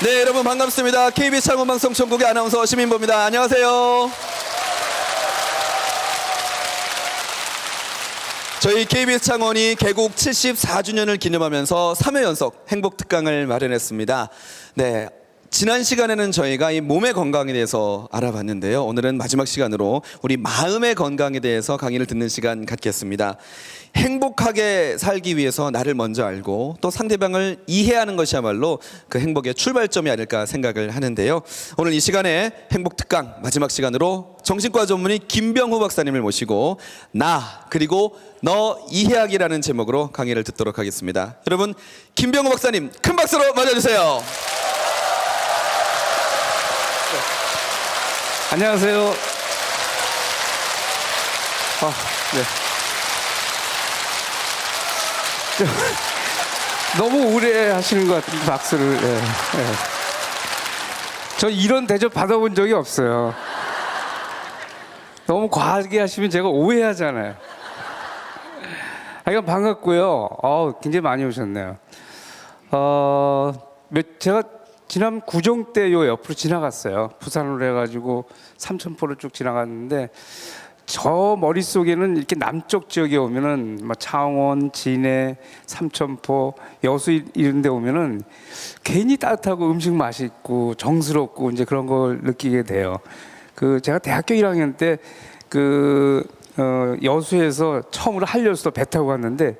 네, 여러분 반갑습니다. KBS 창원방송 전국의 아나운서 시민보입니다. 안녕하세요. 저희 KBS 창원이 개국 74주년을 기념하면서 3회 연속 행복특강을 마련했습니다. 네, 지난 시간에는 저희가 이 몸의 건강에 대해서 알아봤는데요. 오늘은 마지막 시간으로 우리 마음의 건강에 대해서 강의를 듣는 시간 갖겠습니다. 행복하게 살기 위해서 나를 먼저 알고 또 상대방을 이해하는 것이야말로 그 행복의 출발점이 아닐까 생각을 하는데요. 오늘 이 시간에 행복특강 마지막 시간으로 정신과 전문의 김병후 박사님을 모시고 나 그리고 너 이해하기라는 제목으로 강의를 듣도록 하겠습니다. 여러분, 김병후 박사님 큰 박수로 맞아주세요. 안녕하세요. 네. 너무 오래 하시는 것 같은 박수를. 네. 저 이런 대접 받아본 적이 없어요. 너무 과하게 하시면 제가 오해하잖아요. 하여간 반갑고요. 굉장히 많이 오셨네요. 제가 지난 구정 때 요 옆으로 지나갔어요. 부산으로 해가지고 삼천포를 쭉 지나갔는데 저 머릿속에는 이렇게 남쪽 지역에 오면은 뭐 창원, 진해, 삼천포, 여수 이런 데 오면은 괜히 따뜻하고 음식 맛있고 정스럽고 이제 그런 걸 느끼게 돼요. 제가 대학교 1학년 때 여수에서 처음으로 한려수도 배 타고 갔는데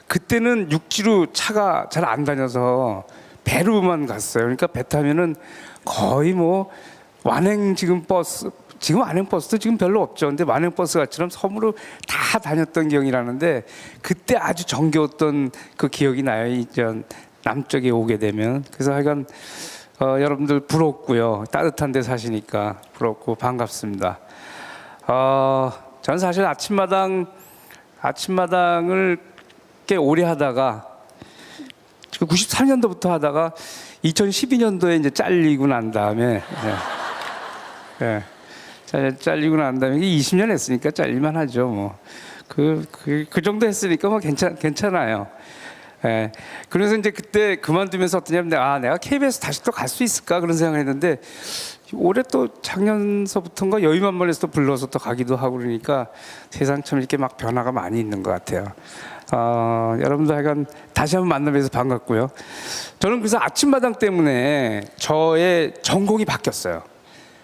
그때는 육지로 차가 잘 안 다녀서 배로만 갔어요. 그러니까 배 타면은 거의 뭐 완행 지금 완행 버스도 지금 별로 없죠. 근데 완행 버스 같처럼 섬으로 다 다녔던 기억이 나는데 그때 아주 정겨웠던 그 기억이 나요. 이전 남쪽에 오게 되면. 그래서 하여간 여러분들 부럽고요. 따뜻한 데 사시니까 부럽고 반갑습니다. 저는 사실 아침마당을 꽤 오래 하다가 93년도부터 하다가 2012년도에 이제 잘리고 난 다음에 잘리고 난 다음에 20년 했으니까 잘릴만 하죠. 뭐 그 정도 했으니까 뭐 괜찮아요. 그래서 이제 그때 그만두면서 어떠냐면 내가 KBS 다시 또 갈 수 있을까 그런 생각을 했는데 올해 또 작년서부터인가 여의만만에서 또 불러서 또 가기도 하고 그러니까 세상 참 이렇게 막 변화가 많이 있는 것 같아요. 여러분들 하여간 다시 한번 만나뵈서 반갑고요. 저는 그래서 아침마당 때문에 저의 전공이 바뀌었어요.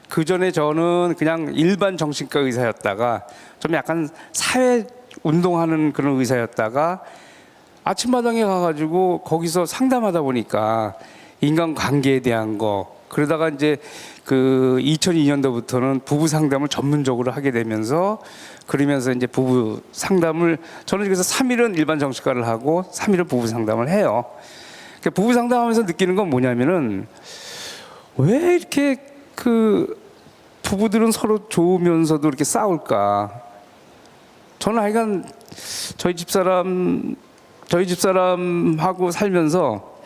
그 전에 저는 그냥 일반 정신과 의사였다가 좀 약간 사회 운동하는 그런 의사였다가 아침마당에 가가지고 거기서 상담하다 보니까 인간관계에 대한 거 그러다가 이제 2002년도부터는 부부 상담을 전문적으로 하게 되면서 그러면서 이제 부부 상담을 저는 그래서 3일은 일반 정신과를 하고 3일은 부부 상담을 해요. 그러니까 부부 상담하면서 느끼는 건 뭐냐면은 왜 이렇게 부부들은 서로 좋으면서도 이렇게 싸울까? 저는 하여간 저희 집사람하고 살면서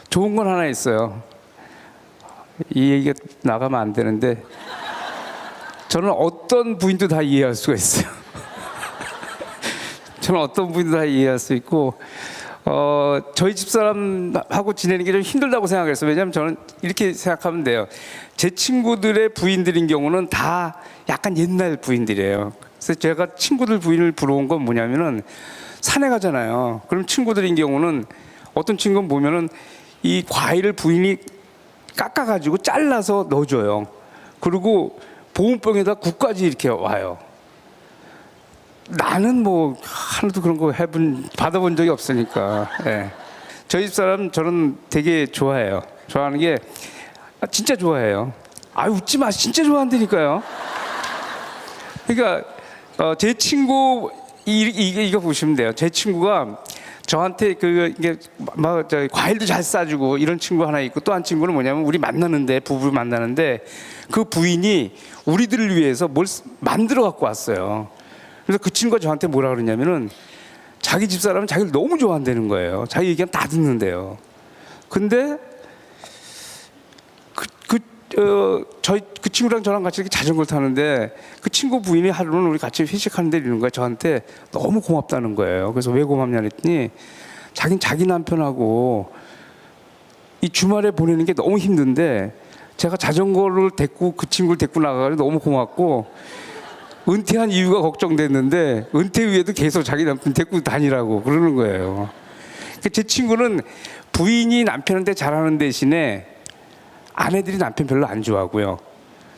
좋은 건 하나 있어요. 이 얘기가 나가면 안 되는데 저는 어떤 부인도 다 이해할 수가 있어요. 저는 어떤 부인도 다 이해할 수 있고 저희 집사람하고 지내는 게 좀 힘들다고 생각했어요. 왜냐하면 저는 이렇게 생각하면 돼요. 제 친구들의 부인들인 경우는 다 약간 옛날 부인들이에요. 그래서 제가 친구들 부인을 부러운 건 뭐냐면은 산에 가잖아요. 그럼 친구들인 경우는 어떤 친구는 보면은 이 과일을 부인이 깎아가지고 잘라서 넣어줘요. 그리고 보온병에다 국까지 이렇게 와요. 나는 뭐 하나도 그런 거 받아본 적이 없으니까. 저희 집사람 저는 되게 좋아해요. 좋아하는 게 진짜 좋아해요. 웃지 마, 진짜 좋아한다니까요. 그러니까 제 친구 이거 보시면 돼요. 제 친구가 저한테 이게 막 과일도 잘 싸주고 이런 친구 하나 있고 또 한 친구는 뭐냐면 우리 부부 만나는데 그 부인이 우리들을 위해서 뭘 만들어 갖고 왔어요. 그래서 그 친구가 저한테 뭐라 그러냐면은 자기 집사람은 자기를 너무 좋아한다는 거예요. 자기 얘기는 다 듣는데요. 근데 그 친구랑 저랑 같이 이렇게 자전거를 타는데 그 친구 부인이 하루는 우리 같이 회식하는데 이러는 거야. 저한테 너무 고맙다는 거예요. 그래서 왜 고맙냐 그랬더니 자긴 자기 남편하고 이 주말에 보내는 게 너무 힘든데 제가 자전거를 데리고 그 친구를 데리고 나가서 너무 고맙고 은퇴한 이유가 걱정됐는데 은퇴 후에도 계속 자기 남편 데리고 다니라고 그러는 거예요. 제 친구는 부인이 남편한테 잘하는 대신에 아내들이 남편 별로 안 좋아하고요.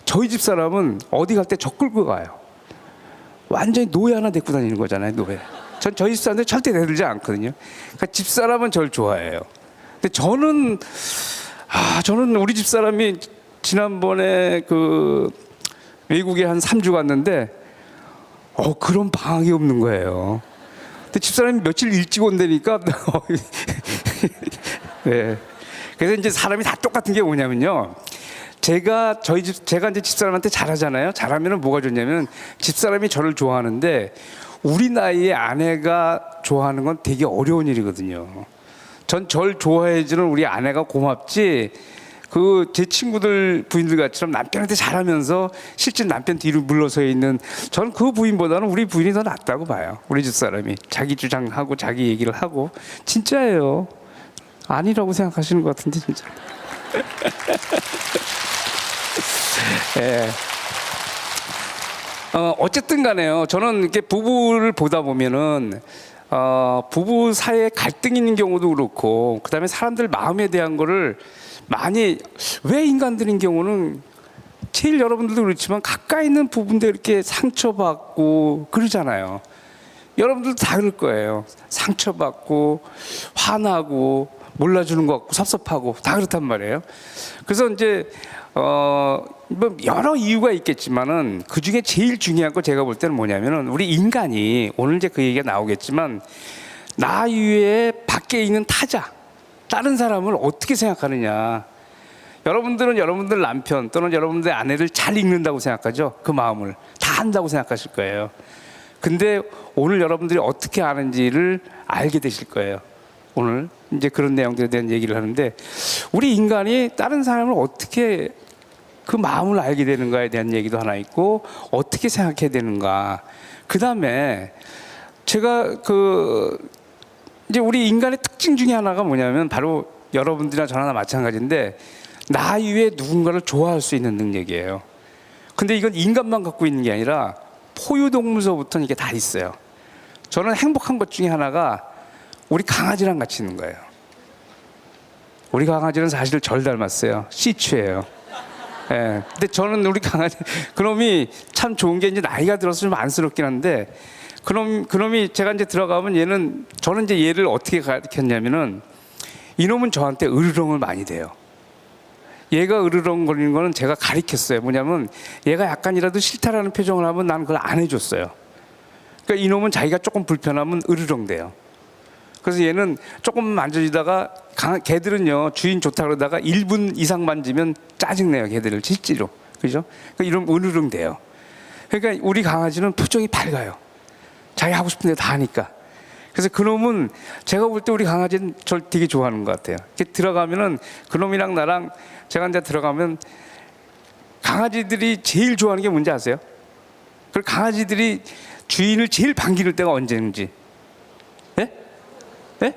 저희 집 사람은 어디 갈 때 저 끌고 가요. 완전히 노예 하나 데리고 다니는 거잖아요, 노예. 전 저희 집 사람들 절대 내들지 않거든요. 그러니까 집 사람은 저를 좋아해요. 근데 저는 우리 집 사람이 지난번에 그 외국에 한 3주 갔는데 그런 방학이 없는 거예요. 근데 집사람이 며칠 일찍 온다니까 네. 그래서 이제 사람이 다 똑같은 게 뭐냐면요. 제가 이제 집사람한테 잘하잖아요. 잘하면은 뭐가 좋냐면 집사람이 저를 좋아하는데 우리 나이에 아내가 좋아하는 건 되게 어려운 일이거든요. 전 절 좋아해주는 우리 아내가 고맙지 제 친구들 부인들 같이처럼 남편한테 잘하면서 실제 남편 뒤로 물러서 있는 저는 그 부인보다는 우리 부인이 더 낫다고 봐요. 우리 집사람이 자기 주장하고 자기 얘기를 하고 진짜예요. 아니라고 생각하시는 것 같은데 진짜. 예. 어쨌든 간에요. 저는 이렇게 부부를 보다 보면은 부부 사이에 갈등이 있는 경우도 그렇고 그다음에 사람들 마음에 대한 거를 많이 왜 인간들인 경우는 제일 여러분들도 그렇지만 가까이 있는 부분들 이렇게 상처받고 그러잖아요. 여러분들도 다 그럴 거예요. 상처받고 화나고 몰라주는 것 같고 섭섭하고 다 그렇단 말이에요. 그래서 이제 뭐 여러 이유가 있겠지만은 그 중에 제일 중요한 거 제가 볼 때는 뭐냐면은 우리 인간이 오늘 이제 그 얘기가 나오겠지만 나 위에 밖에 있는 타자 다른 사람을 어떻게 생각하느냐. 여러분들은 여러분들 남편 또는 여러분들 아내를 잘 읽는다고 생각하죠. 그 마음을 다 안다고 생각하실 거예요. 근데 오늘 여러분들이 어떻게 아는지를 알게 되실 거예요. 오늘 이제 그런 내용들에 대한 얘기를 하는데 우리 인간이 다른 사람을 어떻게 그 마음을 알게 되는가에 대한 얘기도 하나 있고 어떻게 생각해야 되는가. 그 다음에 제가 이제 우리 인간의 특징 중에 하나가 뭐냐면 바로 여러분들이나 저나 마찬가지인데 나 위에 누군가를 좋아할 수 있는 능력이에요. 근데 이건 인간만 갖고 있는 게 아니라 포유동물서부터는 이게 다 있어요. 저는 행복한 것 중에 하나가 우리 강아지랑 같이 있는 거예요. 우리 강아지는 사실 절 닮았어요. 시츄예요. 예. 근데 저는 우리 강아지 그놈이 참 좋은 게 이제 나이가 들어서 좀 안쓰럽긴 한데 그놈이 제가 이제 들어가면 저는 이제 얘를 어떻게 가르쳤냐면은 이놈은 저한테 으르렁을 많이 대요. 얘가 으르렁거리는 거는 제가 가르쳤어요. 뭐냐면 얘가 약간이라도 싫다라는 표정을 하면 나는 그걸 안 해줬어요. 그러니까 이놈은 자기가 조금 불편하면 으르렁대요. 그래서 얘는 조금 만져주다가 개들은요 주인 좋다 그러다가 1분 이상 만지면 짜증내요. 개들을 실제로. 그죠? 그러니까 이러면 으르렁 대요. 그러니까 우리 강아지는 표정이 밝아요. 자기 하고 싶은 데 다 하니까. 그래서 그놈은 제가 볼 때 우리 강아지는 절 되게 좋아하는 것 같아요. 이렇게 들어가면은 그놈이랑 나랑 제가 이제 들어가면 강아지들이 제일 좋아하는 게 뭔지 아세요? 그 강아지들이 주인을 제일 반기를 때가 언제인지. 예? 예?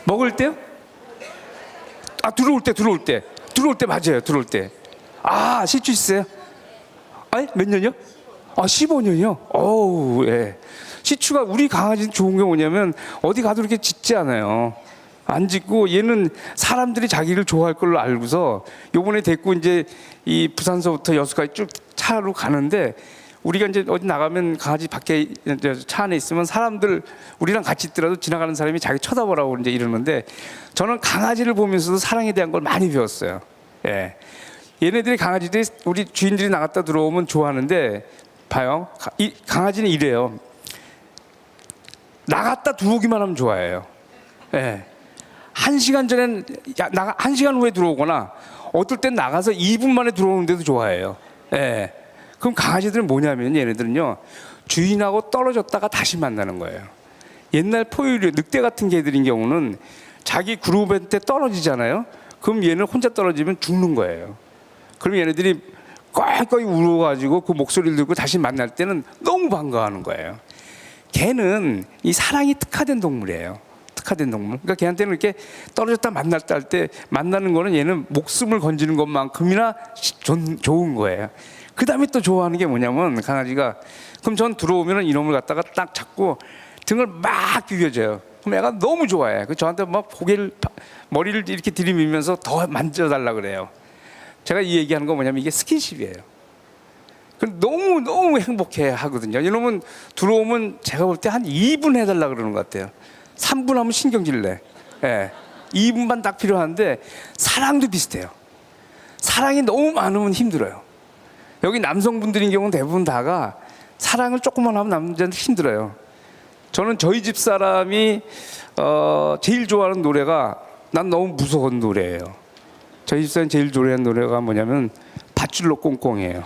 먹을 때요? 들어올 때 맞아요. 들어올 때. 시추 있어요? 몇 년이요? 15년이요? 어우, 예. 시추가 우리 강아지는 좋은 게 뭐냐면 어디 가도 이렇게 짖지 않아요. 안 짖고 얘는 사람들이 자기를 좋아할 걸로 알고서 요번에 데리고 이제 이 부산서부터 여수까지 쭉 차로 가는데 우리가 이제 어디 나가면 강아지 밖에 차 안에 있으면 사람들 우리랑 같이 있더라도 지나가는 사람이 자기 쳐다보라고 이제 이러는데 저는 강아지를 보면서도 사랑에 대한 걸 많이 배웠어요. 예. 얘네들이 강아지들이 우리 주인들이 나갔다 들어오면 좋아하는데 봐요. 이 강아지는 이래요. 나갔다 들어오기만 하면 좋아해요. 예. 1시간 전엔 1시간 후에 들어오거나 어떨 땐 나가서 2분 만에 들어오는데도 좋아해요. 예. 그럼 강아지들은 뭐냐면 얘네들은요 주인하고 떨어졌다가 다시 만나는 거예요. 옛날 포유류 늑대 같은 개들인 경우는 자기 그룹한테 떨어지잖아요. 그럼 얘는 혼자 떨어지면 죽는 거예요. 그럼 얘네들이 껄껄 울어가지고 그 목소리를 듣고 다시 만날 때는 너무 반가워하는 거예요. 개는 이 사랑이 특화된 동물이에요. 특화된 동물. 그러니까 걔한테는 이렇게 떨어졌다 만났다 할 때 만나는 거는 얘는 목숨을 건지는 것만큼이나 좋은 거예요. 그 다음에 또 좋아하는 게 뭐냐면 강아지가 그럼 전 들어오면은 이놈을 갖다가 딱 잡고 등을 막 비벼줘요. 그럼 애가 너무 좋아해. 그 저한테 막 머리를 이렇게 들이밀면서 더 만져달라 그래요. 제가 이 얘기하는 거 뭐냐면 이게 스킨십이에요. 너무 너무 행복해 하거든요. 이놈은 들어오면 제가 볼 때 한 2분 해달라 그러는 것 같아요. 3분 하면 신경질 내. 예. 2분만 딱 필요한데 사랑도 비슷해요. 사랑이 너무 많으면 힘들어요. 여기 남성분들인 경우는 대부분 다가 사랑을 조금만 하면 남자는 힘들어요. 저는 저희 집 사람이 제일 좋아하는 노래가 난 너무 무서운 노래예요. 저희 집 사람이 제일 좋아하는 노래가 뭐냐면 밧줄로 꽁꽁이에요.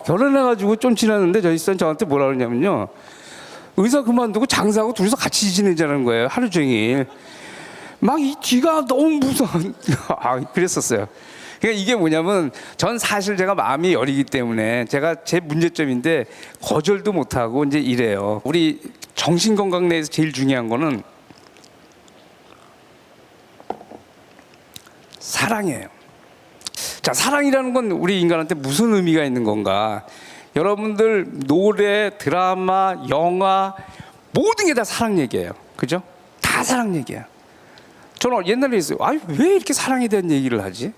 결혼해가지고 좀 지났는데 저희 사람 저한테 뭐라 그러냐면요, 의사 그만두고 장사하고 둘이서 같이 지내자는 거예요. 하루 종일 막 이 뒤가 너무 무서워. 그랬었어요. 그러니까 이게 뭐냐면 전 사실 제가 마음이 여리기 때문에 제가 제 문제점인데 거절도 못하고 이제 이래요. 우리 정신 건강 내에서 제일 중요한 거는 사랑이에요. 자, 사랑이라는 건 우리 인간한테 무슨 의미가 있는 건가? 여러분들 노래, 드라마, 영화 모든 게 다 사랑 얘기예요. 그죠? 다 사랑 얘기야. 저는 옛날에 있어요. 왜 이렇게 사랑에 대한 얘기를 하지?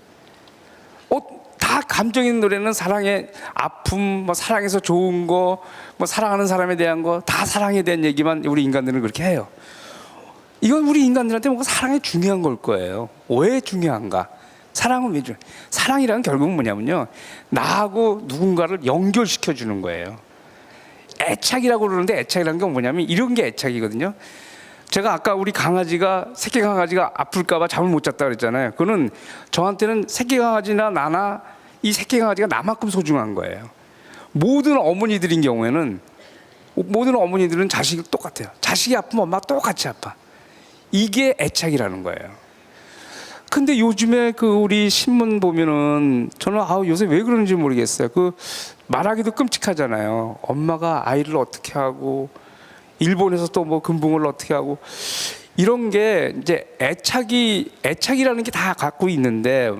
다 감정 있는 노래는 사랑의 아픔, 뭐 사랑해서 좋은 거, 뭐 사랑하는 사람에 대한 거, 다 사랑에 대한 얘기만 우리 인간들은 그렇게 해요. 이건 우리 인간들한테 뭔가 사랑이 중요한 걸 거예요. 왜 중요한가? 사랑은 왜 중요해? 사랑이란 결국은 뭐냐면요, 나하고 누군가를 연결시켜 주는 거예요. 애착이라고 그러는데 애착이라는 게 뭐냐면 이런 게 애착이거든요. 제가 아까 우리 강아지가, 새끼 강아지가 아플까봐 잠을 못 잤다 그랬잖아요. 그거는 저한테는 새끼 강아지나 나나 이 새끼 강아지가 나만큼 소중한 거예요. 모든 어머니들인 경우에는, 모든 어머니들은 자식이 똑같아요. 자식이 아프면 엄마가 똑같이 아파. 이게 애착이라는 거예요. 근데 요즘에 우리 신문 보면은 저는 요새 왜 그런지 모르겠어요. 말하기도 끔찍하잖아요. 엄마가 아이를 어떻게 하고, 일본에서 또 뭐 금붕어를 어떻게 하고, 이런 게 이제 애착이라는 게 다 갖고 있는데,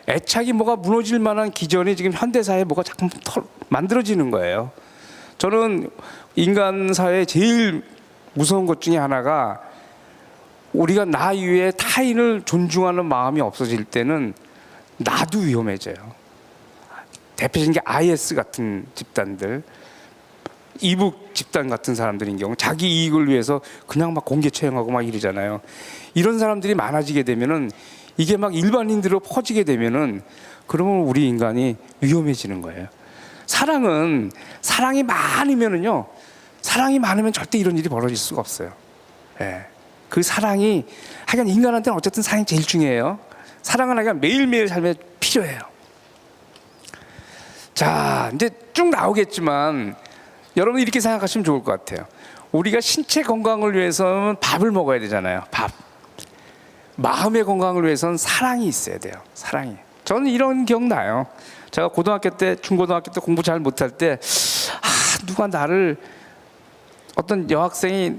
애착이 뭐가 무너질 만한 기전이 지금 현대사회에 뭐가 자꾸 만들어지는 거예요. 저는 인간 사회에 제일 무서운 것 중에 하나가, 우리가 나 이외에 타인을 존중하는 마음이 없어질 때는 나도 위험해져요. 대표적인 게 IS 같은 집단들, 이북 집단 같은 사람들인 경우 자기 이익을 위해서 그냥 막 공개 처형하고 막 이러잖아요. 이런 사람들이 많아지게 되면은, 이게 막 일반인들로 퍼지게 되면은, 그러면 우리 인간이 위험해지는 거예요. 사랑이 많으면은요, 사랑이 많으면 절대 이런 일이 벌어질 수가 없어요. 예. 그 사랑이 하여간 인간한테는 어쨌든 사랑이 제일 중요해요. 사랑은 하여간 매일매일 삶에 필요해요. 자, 이제 쭉 나오겠지만 여러분 이렇게 생각하시면 좋을 것 같아요. 우리가 신체 건강을 위해서는 밥을 먹어야 되잖아요. 밥. 마음의 건강을 위해서는 사랑이 있어야 돼요. 사랑이. 저는 이런 기억나요. 제가 고등학교 때, 중고등학교 때 공부 잘 못할 때, 누가 어떤 여학생이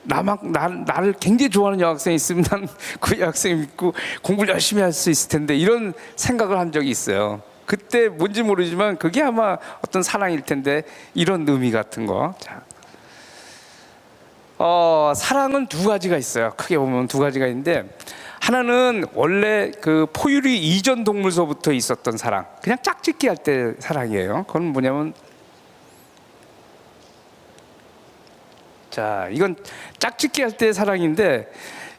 나를 굉장히 좋아하는 여학생이 있으면 난 그 여학생을 믿고 공부를 열심히 할 수 있을 텐데, 이런 생각을 한 적이 있어요. 그때 뭔지 모르지만 그게 아마 어떤 사랑일 텐데, 이런 의미 같은 거. 자, 사랑은 두 가지가 있어요. 크게 보면 두 가지가 있는데, 하나는 원래 포유류 이전 동물서부터 있었던 사랑, 그냥 짝짓기 할 때 사랑이에요. 그건 뭐냐면, 자, 이건 짝짓기 할 때 사랑인데,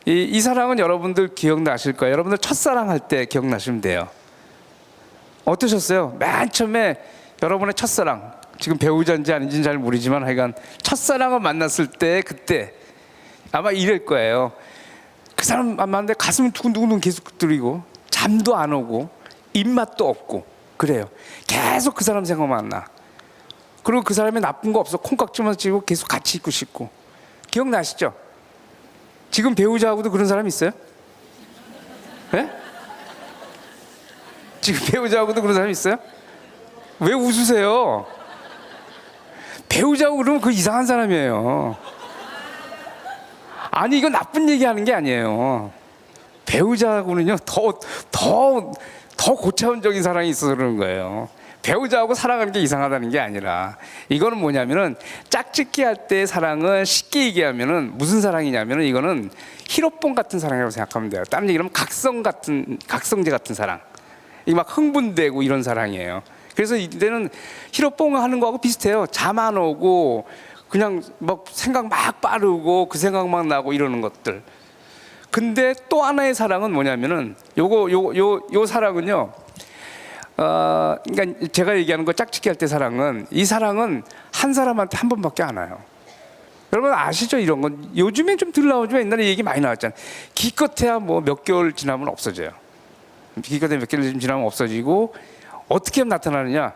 이 사랑은 여러분들 기억나실 거예요. 여러분들 첫사랑 할 때 기억나시면 돼요. 어떠셨어요? 맨 처음에 여러분의 첫사랑, 지금 배우자인지 아닌지는 잘 모르지만 하여간 첫사랑을 만났을 때, 그때 아마 이럴 거예요. 그 사람 만났는데 가슴이 두근두근 계속 들리고, 잠도 안 오고, 입맛도 없고, 그래요. 계속 그 사람 생각만 나. 그리고 그 사람이 나쁜 거 없어. 콩깍지만 쥐고 계속 같이 있고 싶고. 기억나시죠? 지금 배우자하고도 그런 사람 있어요? 네? 지금 배우자하고도 그런 사람 있어요? 왜 웃으세요? 배우자고 그러면 그 이상한 사람이에요. 아니 이건 나쁜 얘기하는 게 아니에요. 배우자하고는요 더 고차원적인 사랑이 있어서 그러는 거예요. 배우자하고 사랑하는 게 이상하다는 게 아니라 이거는 뭐냐면은 짝짓기 할 때의 사랑은 쉽게 얘기하면은 무슨 사랑이냐면은 이거는 히로뽕 같은 사랑이라고 생각하면 돼요. 다른 얘기로 하면 각성제 같은 사랑. 이게 막 흥분되고 이런 사랑이에요. 그래서 이때는 히로뽕 하는 거하고 비슷해요. 잠 안 오고 그냥 막 생각 막 빠르고 그 생각만 나고 이러는 것들. 근데 또 하나의 사랑은 뭐냐면은 요 사랑은요. 그러니까 제가 얘기하는 거 짝짓기 할 때 사랑은 이 사랑은 한 사람한테 한 번밖에 안 와요. 여러분 아시죠? 이런 건 요즘엔 좀 덜 나오지만 옛날에 얘기 많이 나왔잖아요. 기껏해야 뭐 몇 개월 지나면 없어져요. 기껏해야 몇 개월 지나면 없어지고 어떻게 하면 나타나느냐?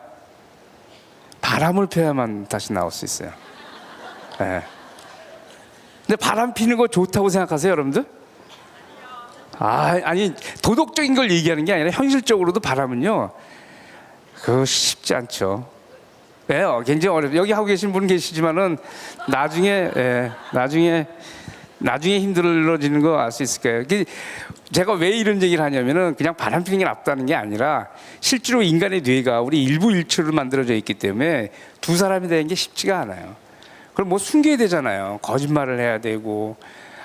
바람을 펴야만 다시 나올 수 있어요. 네. 근데 바람 피는 거 좋다고 생각하세요, 여러분들? 아니 도덕적인 걸 얘기하는 게 아니라 현실적으로도 바람은요 그거 쉽지 않죠. 왜요? 굉장히 어렵죠. 여기 하고 계신 분 계시지만은 나중에 힘들어지는 거 알 수 있을 거예요. 제가 왜 이런 얘기를 하냐면은 그냥 바람 피는 게 낫다는 게 아니라 실제로 인간의 뇌가 우리 일부 일체로 만들어져 있기 때문에 두 사람이 되는 게 쉽지가 않아요. 그럼 뭐 숨겨야 되잖아요. 거짓말을 해야 되고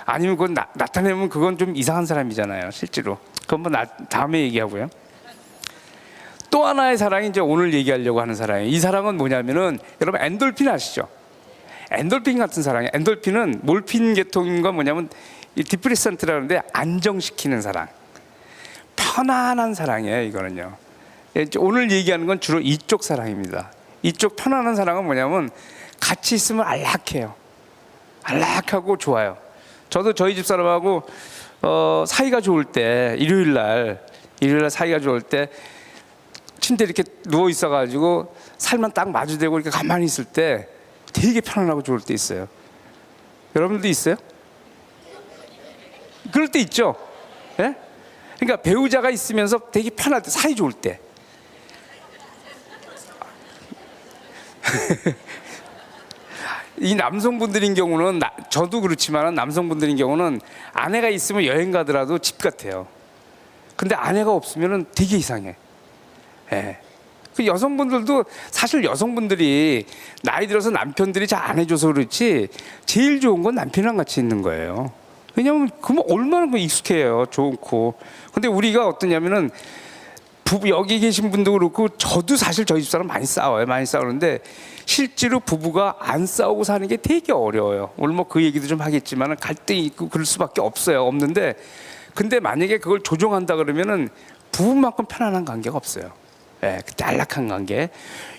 아니면 그건 나타내면 그건 좀 이상한 사람이잖아요. 실제로. 그건 뭐 다음에 얘기하고요. 또 하나의 사랑이 이제 오늘 얘기하려고 하는 사랑이에요. 이 사랑은 뭐냐면은 여러분 엔돌핀 아시죠? 엔돌핀 같은 사랑이에요. 엔돌핀은 몰핀 계통인 건 뭐냐면 이 디프레센트라는데 안정시키는 사랑. 편안한 사랑이에요. 이거는요. 오늘 얘기하는 건 주로 이쪽 사랑입니다. 이쪽 편안한 사랑은 뭐냐면 같이 있으면 안락해요. 안락하고 좋아요. 저도 저희 집 사람하고 사이가 좋을 때 일요일 날 사이가 좋을 때 침대에 이렇게 누워 있어가지고 살만 딱 마주대고 이렇게 가만히 있을 때 되게 편안하고 좋을 때 있어요. 여러분들도 있어요? 그럴 때 있죠. 예? 그러니까 배우자가 있으면서 되게 편할 때, 사이 좋을 때. 이 남성분들인 경우는 저도 그렇지만 남성분들인 경우는 아내가 있으면 여행 가더라도 집 같아요. 근데 아내가 없으면 되게 이상해. 예. 그 여성분들도 사실 여성분들이 나이 들어서 남편들이 잘 안 해줘서 그렇지 제일 좋은 건 남편이랑 같이 있는 거예요. 왜냐하면 그러면 얼마나 익숙해요. 좋고. 근데 우리가 어떠냐면은 여기 계신 분도 그렇고 저도 사실 저희 집사람 많이 싸워요. 많이 싸우는데 실제로 부부가 안 싸우고 사는 게 되게 어려워요. 오늘 뭐 그 얘기도 좀 하겠지만 갈등이 있고 그럴 수밖에 없는데 근데 만약에 그걸 조정한다 그러면은 부부만큼 편안한 관계가 없어요. 예, 그때 안락한 관계.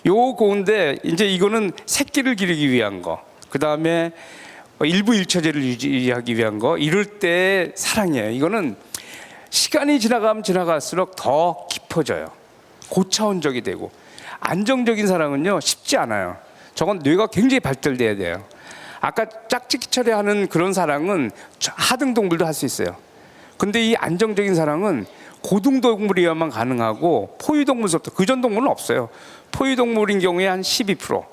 요건데 이제 이거는 새끼를 기르기 위한 거. 그 다음에 일부 일처제를 유지하기 위한 거. 이럴 때 사랑이에요. 이거는 시간이 지나가면 지나갈수록 더 깊어져요. 고차원적이 되고. 안정적인 사랑은요 쉽지 않아요. 저건 뇌가 굉장히 발달돼야 돼요. 아까 짝짓기 처리하는 그런 사랑은 하등동물도 할 수 있어요. 근데 이 안정적인 사랑은 고등동물이야만 가능하고 포유동물부터 그전 동물은 없어요. 포유동물인 경우에 한 12%,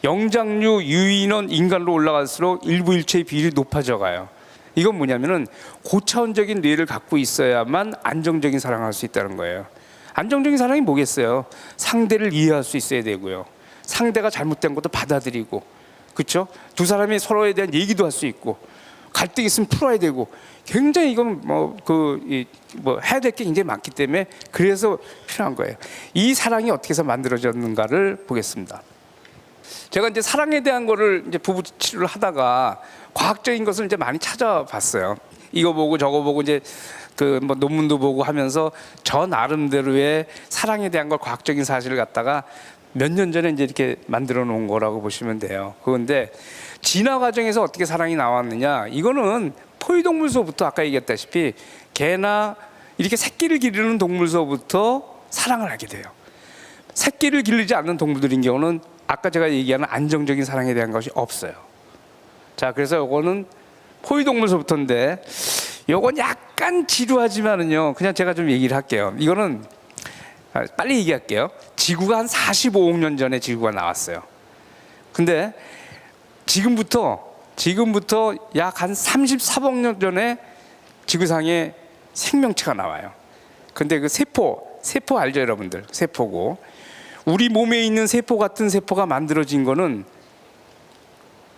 영장류, 유인원, 인간로 올라갈수록 일부 일체의 비율이 높아져 가요. 이건 뭐냐면은 고차원적인 뇌를 갖고 있어야만 안정적인 사랑을 할 수 있다는 거예요. 안정적인 사랑이 뭐겠어요? 상대를 이해할 수 있어야 되고요. 상대가 잘못된 것도 받아들이고, 그렇죠? 두 사람이 서로에 대한 얘기도 할 수 있고, 갈등 있으면 풀어야 되고, 굉장히 이건 해야 될 게 굉장히 많기 때문에 그래서 필요한 거예요. 이 사랑이 어떻게 해서 만들어졌는가를 보겠습니다. 제가 이제 사랑에 대한 거를 이제 부부 치료를 하다가 과학적인 것을 이제 많이 찾아봤어요. 이거 보고 저거 보고 이제 그 뭐 논문도 보고 하면서 저 나름대로의 사랑에 대한 걸 과학적인 사실을 갖다가 몇 년 전에 이제 이렇게 만들어 놓은 거라고 보시면 돼요. 그런데 진화 과정에서 어떻게 사랑이 나왔느냐? 이거는 포유동물서부터 아까 얘기했다시피 개나 이렇게 새끼를 기르는 동물서부터 사랑을 하게 돼요. 새끼를 기르지 않는 동물들인 경우는 아까 제가 얘기하는 안정적인 사랑에 대한 것이 없어요. 자, 그래서 요거는 포유동물서부터인데 요건 약간 지루하지만은요. 그냥 제가 좀 얘기를 할게요. 이거는 빨리 얘기할게요. 지구가 한 45억 년 전에 지구가 나왔어요. 근데 지금부터 약 한 34억 년 전에 지구상에 생명체가 나와요. 근데 그 세포 알죠, 여러분들? 세포고. 우리 몸에 있는 세포 같은 세포가 만들어진 거는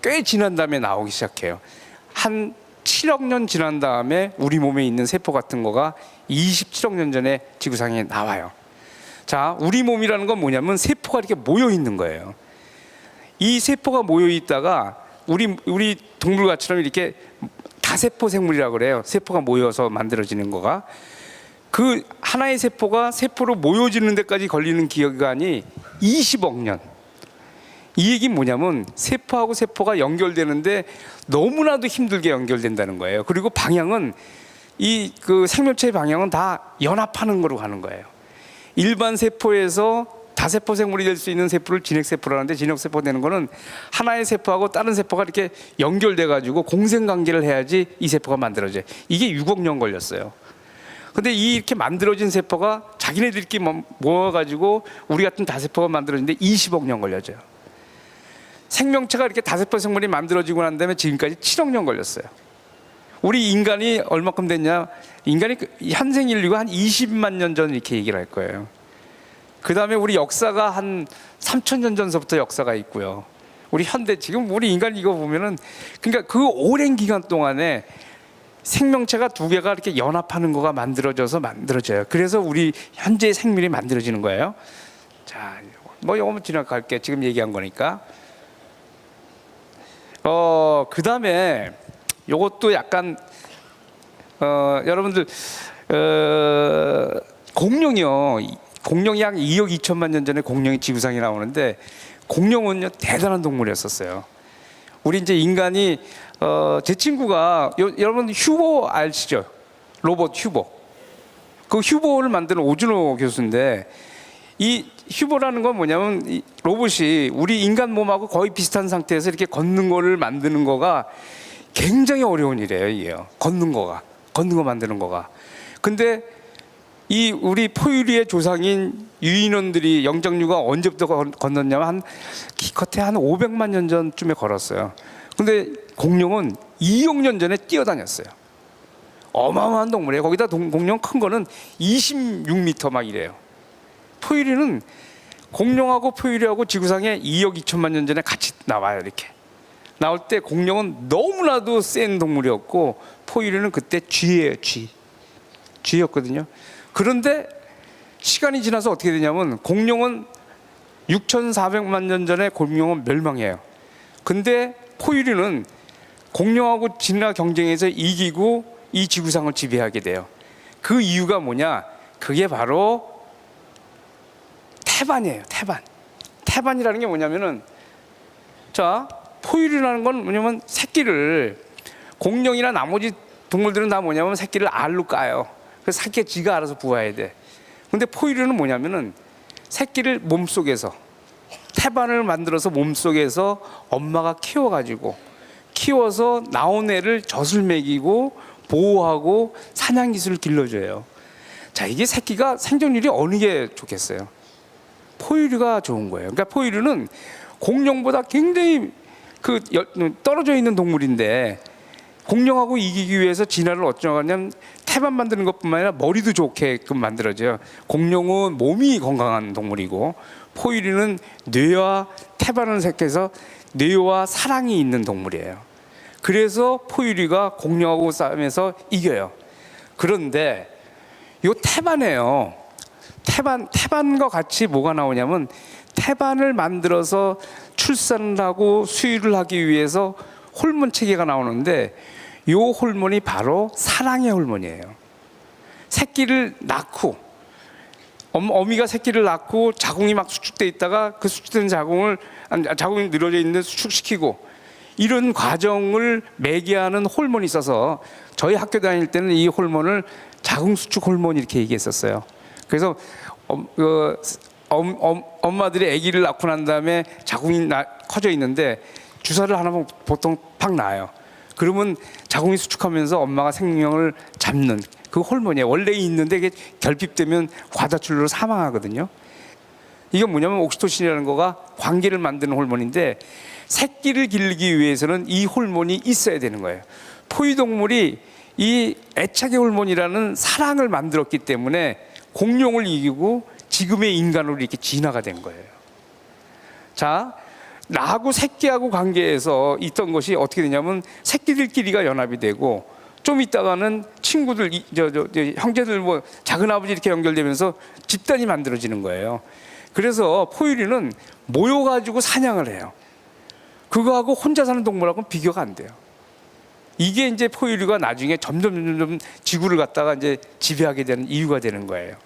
꽤 지난 다음에 나오기 시작해요. 한 7억 년 지난 다음에 우리 몸에 있는 세포 같은 거가 27억 년 전에 지구상에 나와요. 자, 우리 몸이라는 건 뭐냐면 세포가 이렇게 모여 있는 거예요. 이 세포가 모여 있다가 우리 동물과처럼 이렇게 다세포 생물이라고 그래요. 세포가 모여서 만들어지는 거가. 그 하나의 세포로 모여지는 데까지 걸리는 기간이 20억 년. 이 얘기는 뭐냐면 세포하고 세포가 연결되는데 너무나도 힘들게 연결된다는 거예요. 그리고 방향은 그 생명체의 방향은 다 연합하는 거로 가는 거예요. 일반 세포에서 다세포 생물이 될 수 있는 세포를 진핵세포라고 하는데, 진핵세포 되는 거는 하나의 세포하고 다른 세포가 이렇게 연결돼 가지고 공생관계를 해야지 이 세포가 만들어져요. 이게 6억 년 걸렸어요. 근데 이렇게 만들어진 세포가 자기네들끼리 모아가지고 우리 같은 다세포가 만들어지는데 20억 년 걸려져요. 생명체가 이렇게 다세포 생물이 만들어지고 난 다음에 지금까지 7억 년 걸렸어요. 우리 인간이 얼마큼 됐냐? 인간이 현생 인류가 한 20만 년 전 이렇게 얘기를 할 거예요. 그 다음에 우리 역사가 한 3,000년 전서부터 역사가 있고요. 우리 현대, 지금 우리 인간 이거 보면은, 그러니까 그 오랜 기간 동안에 생명체가 두 개가 이렇게 연합하는 거가 만들어져요. 그래서 우리 현재의 생물이 만들어지는 거예요. 자, 뭐 이거만 지나갈게. 지금 얘기한 거니까. 그 다음에 요것도 약간 여러분들 공룡이 약 2억 2천만 년 전에 공룡이 지구상에 나오는데, 공룡은요 대단한 동물이었었어요. 우리 이제 인간이 제 친구가 여러분 휴보 아시죠? 로봇 휴보. 그 휴보를 만드는 오준호 교수인데, 이 휴보라는 건 뭐냐면 이 로봇이 우리 인간 몸하고 거의 비슷한 상태에서 이렇게 걷는 거를 만드는 거가 굉장히 어려운 일이에요. 이게요. 걷는 거 만드는 거가. 근데 이 우리 포유류의 조상인 유인원들이, 영장류가 언제부터 건넜냐면 기껏해 한 500만 년 전쯤에 걸었어요. 근데 공룡은 2억 년 전에 뛰어다녔어요. 어마어마한 동물이에요. 거기다 공룡 큰 거는 26m 막 이래요. 포유류는 공룡하고 포유류하고 지구상에 2억 2천만 년 전에 같이 나와요. 이렇게 나올 때 공룡은 너무나도 센 동물이었고 포유류는 그때 쥐였거든요. 그런데 시간이 지나서 어떻게 되냐면 공룡은 6,400만 년 전에 공룡은 멸망해요. 근데 포유류는 공룡하고 진화 경쟁에서 이기고 이 지구상을 지배하게 돼요. 그 이유가 뭐냐? 그게 바로 태반이에요. 태반이라는 게 뭐냐면은, 자, 포유류라는 건 뭐냐면 새끼를, 공룡이나 나머지 동물들은 다 뭐냐면 새끼를 알로 까요. 그래서 새끼가 지가 알아서 부화해야 돼. 근데 포유류는 뭐냐면은 새끼를 몸속에서, 태반을 만들어서 몸속에서 엄마가 키워서 나온 애를 젖을 먹이고 보호하고 사냥 기술을 길러줘요. 자, 이게 새끼가 생존율이 어느 게 좋겠어요? 포유류가 좋은 거예요. 그러니까 포유류는 공룡보다 굉장히 떨어져 있는 동물인데, 공룡하고 이기기 위해서 진화를 어쩌고 하냐면 태반 만드는 것뿐만 아니라 머리도 좋게끔 만들어져요. 공룡은 몸이 건강한 동물이고 포유류는 뇌와 태반을 색해서 뇌와 사랑이 있는 동물이에요. 그래서 포유류가 공룡하고 싸움에서 이겨요. 그런데 요 태반이에요. 태반과 같이 뭐가 나오냐면, 태반을 만들어서 출산을 하고 수유를 하기 위해서 호르몬 체계가 나오는데, 이 호르몬이 바로 사랑의 호르몬이에요. 새끼를 낳고, 어미가 새끼를 낳고 자궁이 막 수축돼 있다가 그 수축된 자궁이 늘어져 있는데 수축시키고, 이런 과정을 매개하는 호르몬이 있어서 저희 학교 다닐 때는 이 호르몬을 자궁수축 호르몬 이렇게 얘기했었어요. 그래서 엄마들이 아기를 낳고 난 다음에 자궁이 커져 있는데 주사를 하나면 보통 팍 나요. 그러면 자궁이 수축하면서 엄마가 생명을 잡는 그 호르몬이에요. 원래 있는데 이게 결핍되면 과다출루로 사망하거든요. 이게 뭐냐면 옥시토신이라는 거가 관계를 만드는 호르몬인데 새끼를 기르기 위해서는 이 호르몬이 있어야 되는 거예요. 포유동물이 이 애착의 호르몬이라는 사랑을 만들었기 때문에 공룡을 이기고 지금의 인간으로 이렇게 진화가 된 거예요. 자, 나하고 새끼하고 관계에서 있던 것이 어떻게 되냐면 새끼들끼리가 연합이 되고 좀 있다가는 친구들, 형제들, 뭐 작은 아버지 이렇게 연결되면서 집단이 만들어지는 거예요. 그래서 포유류는 모여가지고 사냥을 해요. 그거하고 혼자 사는 동물하고는 비교가 안 돼요. 이게 이제 포유류가 나중에 점점 지구를 갖다가 이제 지배하게 되는 이유가 되는 거예요.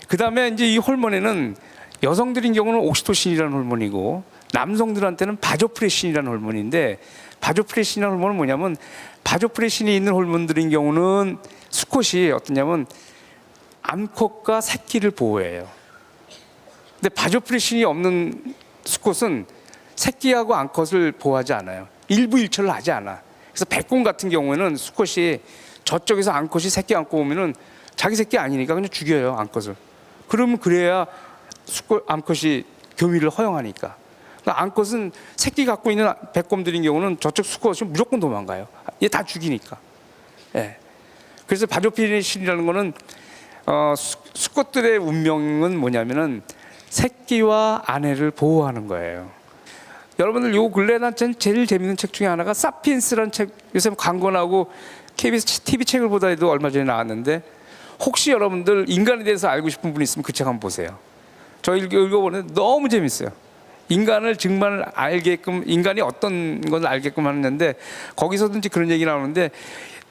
그 다음에 이제 이 호르몬에는 여성들인 경우는 옥시토신이라는 호르몬이고 남성들한테는 바조프레신이라는 호르몬인데 바조프레신이라는 호르몬은 뭐냐면 바조프레신이 있는 호르몬들인 경우는 수컷이 어떠냐면 암컷과 새끼를 보호해요. 근데 바조프레신이 없는 수컷은 새끼하고 암컷을 보호하지 않아요. 일부 일처를 하지 않아. 그래서 백곰 같은 경우에는 수컷이 저쪽에서 암컷이 새끼 안고 오면은 자기 새끼 아니니까 그냥 죽여요, 암컷을. 그러면 그래야 암컷이 교미를 허용하니까. 그러니까 암컷은 새끼 갖고 있는 백곰들인 경우는 저쪽 수컷이 무조건 도망가요. 얘 다 죽이니까. 예. 그래서 바조프레신이라는 거는 수컷들의 운명은 뭐냐면은 새끼와 아내를 보호하는 거예요. 여러분들 요 근래 난 제일 재밌는 책 중에 하나가 사피엔스라는 책, 요새 광고 나오고 KBS TV 책을 보다 해도 얼마 전에 나왔는데 혹시 여러분들 인간에 대해서 알고 싶은 분 있으면 그 책 한번 보세요. 저 읽어보는데 너무 재밌어요. 인간을 정말 알게끔, 인간이 어떤 걸 알게끔 하는데 거기서든지 그런 얘기 나오는데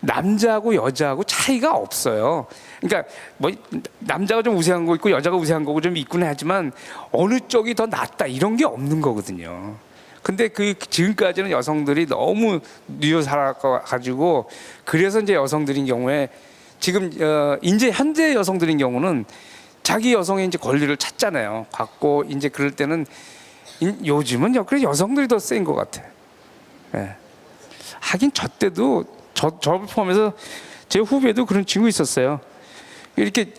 남자하고 여자하고 차이가 없어요. 그러니까 뭐 남자가 좀 우세한 거 있고 여자가 우세한 거고 좀 있긴 하지만 어느 쪽이 더 낫다 이런 게 없는 거거든요. 근데 지금까지는 여성들이 너무 누여 살아가지고 그래서 이제 여성들인 경우에 지금 이제 현재 여성들인 경우는 자기 여성의 이제 권리를 찾잖아요. 갖고 이제 그럴 때는 요즘은 그래 여성들이 더 센 것 같아. 예. 하긴 저 때도 저를 포함해서 제 후배도 그런 친구 있었어요. 이렇게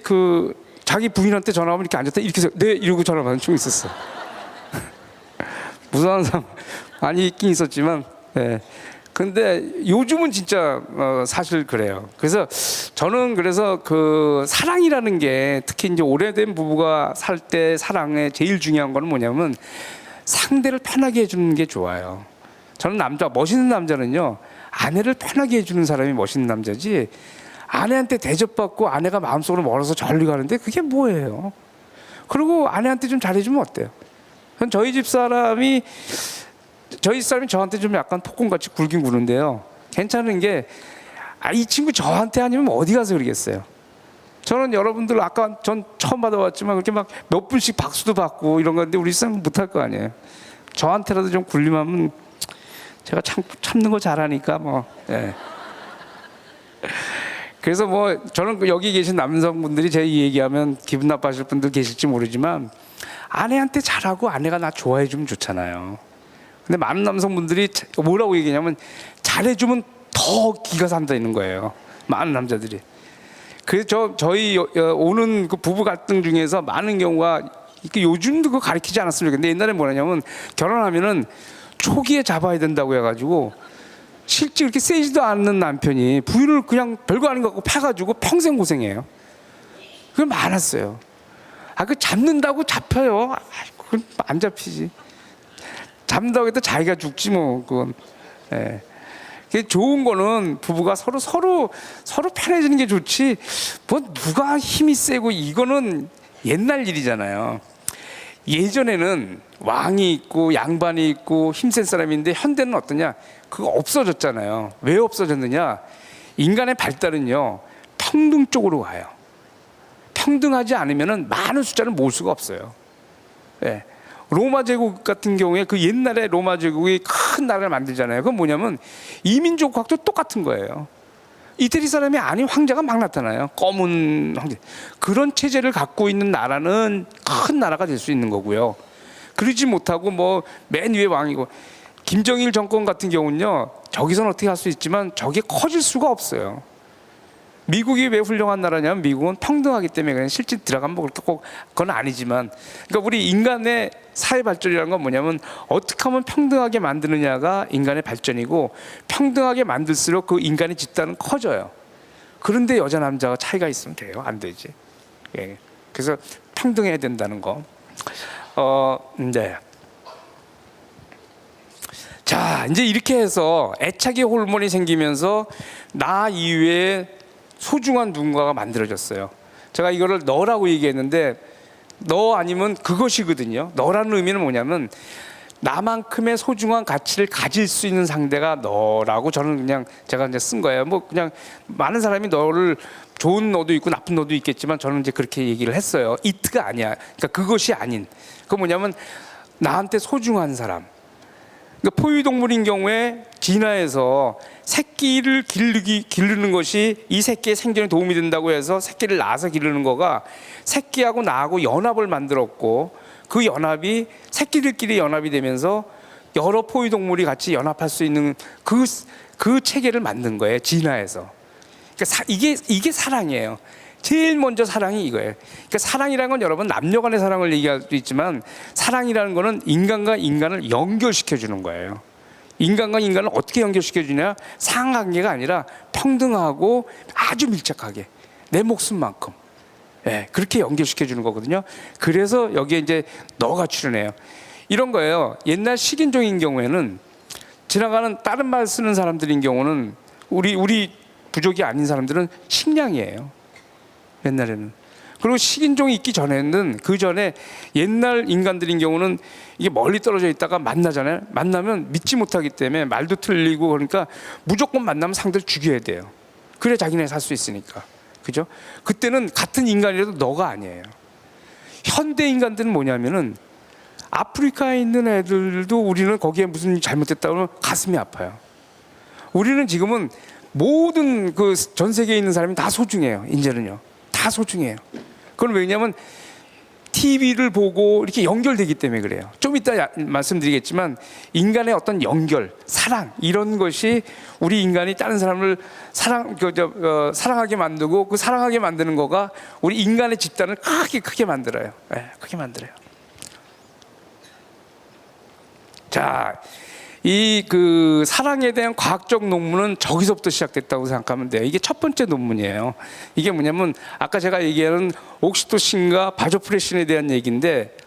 자기 부인한테 전화하면 이렇게 앉았다 이렇게 해서 네 이러고 전화 받는 친구 있었어. 무서운 사람 많이 있긴 있었지만, 예. 근데 요즘은 진짜 사실 그래요. 그래서 저는 그래서 사랑이라는 게 특히 이제 오래된 부부가 살 때 사랑의 제일 중요한 거는 뭐냐면 상대를 편하게 해주는 게 좋아요. 저는 멋있는 남자는요 아내를 편하게 해주는 사람이 멋있는 남자지 아내한테 대접받고 아내가 마음속으로 멀어서 절리 가는데 그게 뭐예요? 그리고 아내한테 좀 잘해주면 어때요? 저희 집사람이 저한테 좀 약간 폭군같이 굴긴 구는데요. 괜찮은 게 이 친구 저한테 아니면 어디 가서 그러겠어요. 저는 여러분들 아까 전 처음 받아봤지만 그렇게 막 몇 분씩 박수도 받고 이런 건데 우리 집사람은 못할 거 아니에요. 저한테라도 좀 굴림하면 제가 참는 거 잘하니까 뭐. 예. 그래서 뭐 저는 여기 계신 남성분들이 제 얘기하면 기분 나빠하실 분들 계실지 모르지만 아내한테 잘하고 아내가 나 좋아해 주면 좋잖아요. 근데 많은 남성분들이 뭐라고 얘기하냐면 잘해주면 더 기가 산다는 거예요. 많은 남자들이. 그래서 저희 오는 그 부부 갈등 중에서 많은 경우가 요즘도 그거 가르치지 않았으면 좋겠는데 옛날에 뭐냐면 결혼하면은 초기에 잡아야 된다고 해가지고 실제 그렇게 세지도 않는 남편이 부인을 그냥 별거 아닌 것 같고 패가지고 평생 고생해요. 그게 많았어요. 잡는다고 잡혀요. 그건 안 잡히지. 잡는다고 해도 자기가 죽지 뭐 그건. 예. 좋은 거는 부부가 서로 편해지는 게 좋지 뭐 누가 힘이 세고 이거는 옛날 일이잖아요. 예전에는 왕이 있고 양반이 있고 힘센 사람인데 현대는 어떠냐? 그거 없어졌잖아요. 왜 없어졌느냐? 인간의 발달은요 평등 쪽으로 가요. 평등하지 않으면은 많은 숫자를 모을 수가 없어요. 예. 로마 제국 같은 경우에 옛날에 로마 제국이 큰 나라를 만들잖아요. 그건 뭐냐면 이민족학도 똑같은 거예요. 이태리 사람이 아닌 황제가 막 나타나요. 검은 황제. 그런 체제를 갖고 있는 나라는 큰 나라가 될 수 있는 거고요. 그러지 못하고 뭐 맨 위에 왕이고 김정일 정권 같은 경우는요. 저기서는 어떻게 할 수 있지만 저게 커질 수가 없어요. 미국이 왜 훌륭한 나라냐면 미국은 평등하기 때문에 그냥 실제 들어가면 뭐 그렇게 꼭 그건 아니지만, 그러니까 우리 인간의 사회 발전이라는 건 뭐냐면 어떻게 하면 평등하게 만드느냐가 인간의 발전이고, 평등하게 만들수록 그 인간의 집단은 커져요. 그런데 여자 남자가 차이가 있으면 돼요? 안 되지. 예. 그래서 평등해야 된다는 거. 네. 자, 이제 이렇게 해서 애착의 호르몬이 생기면서 나 이외에 소중한 누군가가 만들어졌어요. 제가 이거를 너라고 얘기했는데 너 아니면 그것이거든요. 너라는 의미는 뭐냐면 나만큼의 소중한 가치를 가질 수 있는 상대가 너라고 저는 그냥 제가 이제 쓴 거예요. 뭐 그냥 많은 사람이 너를 좋은 너도 있고 나쁜 너도 있겠지만 저는 이제 그렇게 얘기를 했어요. it가 아니야. 그러니까 그것이 아닌. 그 뭐냐면 나한테 소중한 사람. 그러니까 포유동물인 경우에 진화해서 새끼를 기르는 것이 이 새끼의 생존에 도움이 된다고 해서 새끼를 낳아서 기르는 거가 새끼하고 나하고 연합을 만들었고, 그 연합이 새끼들끼리 연합이 되면서 여러 포유동물이 같이 연합할 수 있는 그 체계를 만든 거예요, 진화해서. 그러니까 이게 사랑이에요. 제일 먼저 사랑이 이거예요. 그러니까 사랑이라는 건 여러분 남녀 간의 사랑을 얘기할 수도 있지만, 사랑이라는 거는 인간과 인간을 연결시켜 주는 거예요. 인간과 인간을 어떻게 연결시켜 주냐? 상관계가 아니라 평등하고 아주 밀접하게 내 목숨만큼, 예, 그렇게 연결시켜 주는 거거든요. 그래서 여기에 이제 너가 출연해요. 이런 거예요. 옛날 식인종인 경우에는 지나가는 다른 말 쓰는 사람들인 경우는 우리 부족이 아닌 사람들은 식량이에요. 옛날에는. 그리고 식인종이 있기 전에는, 그 전에 옛날 인간들인 경우는 이게 멀리 떨어져 있다가 만나잖아요. 만나면 믿지 못하기 때문에 말도 틀리고, 그러니까 무조건 만나면 상대를 죽여야 돼요. 그래 자기네 살 수 있으니까. 그죠? 그때는 같은 인간이라도 너가 아니에요. 현대 인간들은 뭐냐면은 아프리카에 있는 애들도 우리는 거기에 무슨 일이 잘못됐다 그러면 가슴이 아파요. 우리는 지금은 모든 그 전 세계에 있는 사람이 다 소중해요. 이제는요. 다 소중해요. 그건 왜냐하면 TV를 보고 이렇게 연결되기 때문에 그래요. 좀 이따 말씀드리겠지만 인간의 어떤 연결, 사랑 이런 것이 우리 인간이 다른 사람을 사랑하게 만들고, 그 사랑하게 만드는 거가 우리 인간의 집단을 크게 만들어요. 네, 크게 만들어요. 자, 이 그 사랑에 대한 과학적 논문은 저기서부터 시작됐다고 생각하면 돼요. 이게 첫 번째 논문이에요. 이게 뭐냐면 아까 제가 얘기하는 옥시토신과 바조프레신에 대한 얘기인데,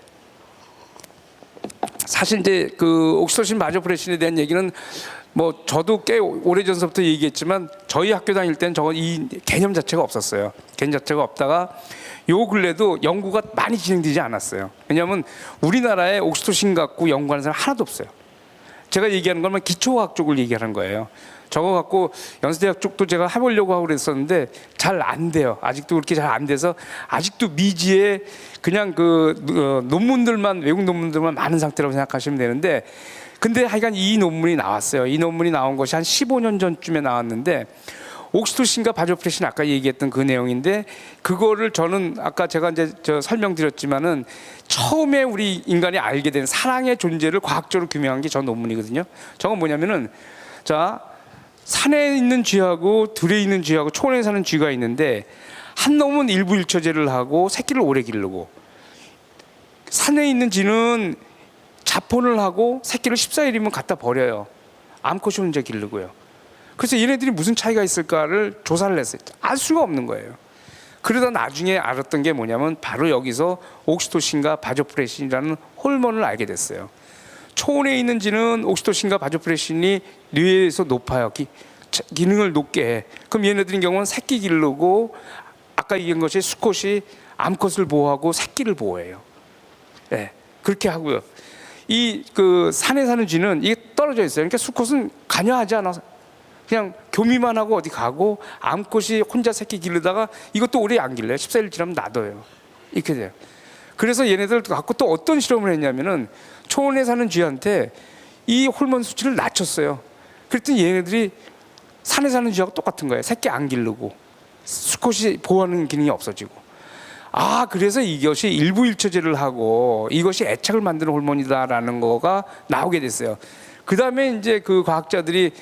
사실 이제 그 옥시토신 바조프레신에 대한 얘기는 뭐 저도 꽤 오래전서부터 얘기했지만 저희 학교 다닐 때는 이 개념 자체가 없었어요. 개념 자체가 없다가 요 근래도 연구가 많이 진행되지 않았어요. 왜냐하면 우리나라에 옥시토신 갖고 연구하는 사람 하나도 없어요. 제가 얘기하는 건 기초과학 쪽을 얘기하는 거예요. 저거 갖고 연세대학 쪽도 제가 해보려고 하고 그랬었는데 잘 안 돼요. 아직도 그렇게 잘 안 돼서 아직도 미지에 그냥 논문들만, 외국 논문들만 많은 상태라고 생각하시면 되는데, 근데 하여간 이 논문이 나왔어요. 이 논문이 나온 것이 한 15년 전쯤에 나왔는데, 옥시토신과 바조프레신 아까 얘기했던 그 내용인데, 그거를 저는 아까 제가 이제 설명드렸지만은 처음에 우리 인간이 알게 된 사랑의 존재를 과학적으로 규명한 게 저 논문이거든요. 저건 뭐냐면은, 자, 산에 있는 쥐하고 들에 있는 쥐하고 초원에 사는 쥐가 있는데, 한 놈은 일부일처제를 하고 새끼를 오래 기르고, 산에 있는 쥐는 자폰을 하고 새끼를 14일이면 갖다 버려요. 암컷이 혼자 기르고요. 그래서 얘네들이 무슨 차이가 있을까를 조사를 했어요. 알 수가 없는 거예요. 그러다 나중에 알았던 게 뭐냐면 바로 여기서 옥시토신과 바조프레신이라는 호르몬을 알게 됐어요. 초원에 있는 쥐는 옥시토신과 바조프레신이 뇌에서 높아요. 기능을 높게 해. 그럼 얘네들인 경우는 새끼 기르고, 아까 얘기한 것이 수컷이 암컷을 보호하고 새끼를 보호해요. 네, 그렇게 하고요. 이 그 산에 사는 쥐는 이게 떨어져 있어요. 그러니까 수컷은 관여하지 않아서 그냥 교미만 하고 어디 가고, 암컷이 혼자 새끼 기르다가 이것도 오래 안 길러요. 14일 지나면 놔둬요. 이렇게 돼요. 그래서 얘네들 갖고 또 어떤 실험을 했냐면은 초원에 사는 쥐한테 이 호르몬 수치를 낮췄어요. 그랬더니 얘네들이 산에 사는 쥐하고 똑같은 거예요. 새끼 안 기르고 수컷이 보호하는 기능이 없어지고. 아, 그래서 이것이 일부일처제를 하고 이것이 애착을 만드는 호르몬이다라는 거가 나오게 됐어요. 그 다음에 이제 그 과학자들이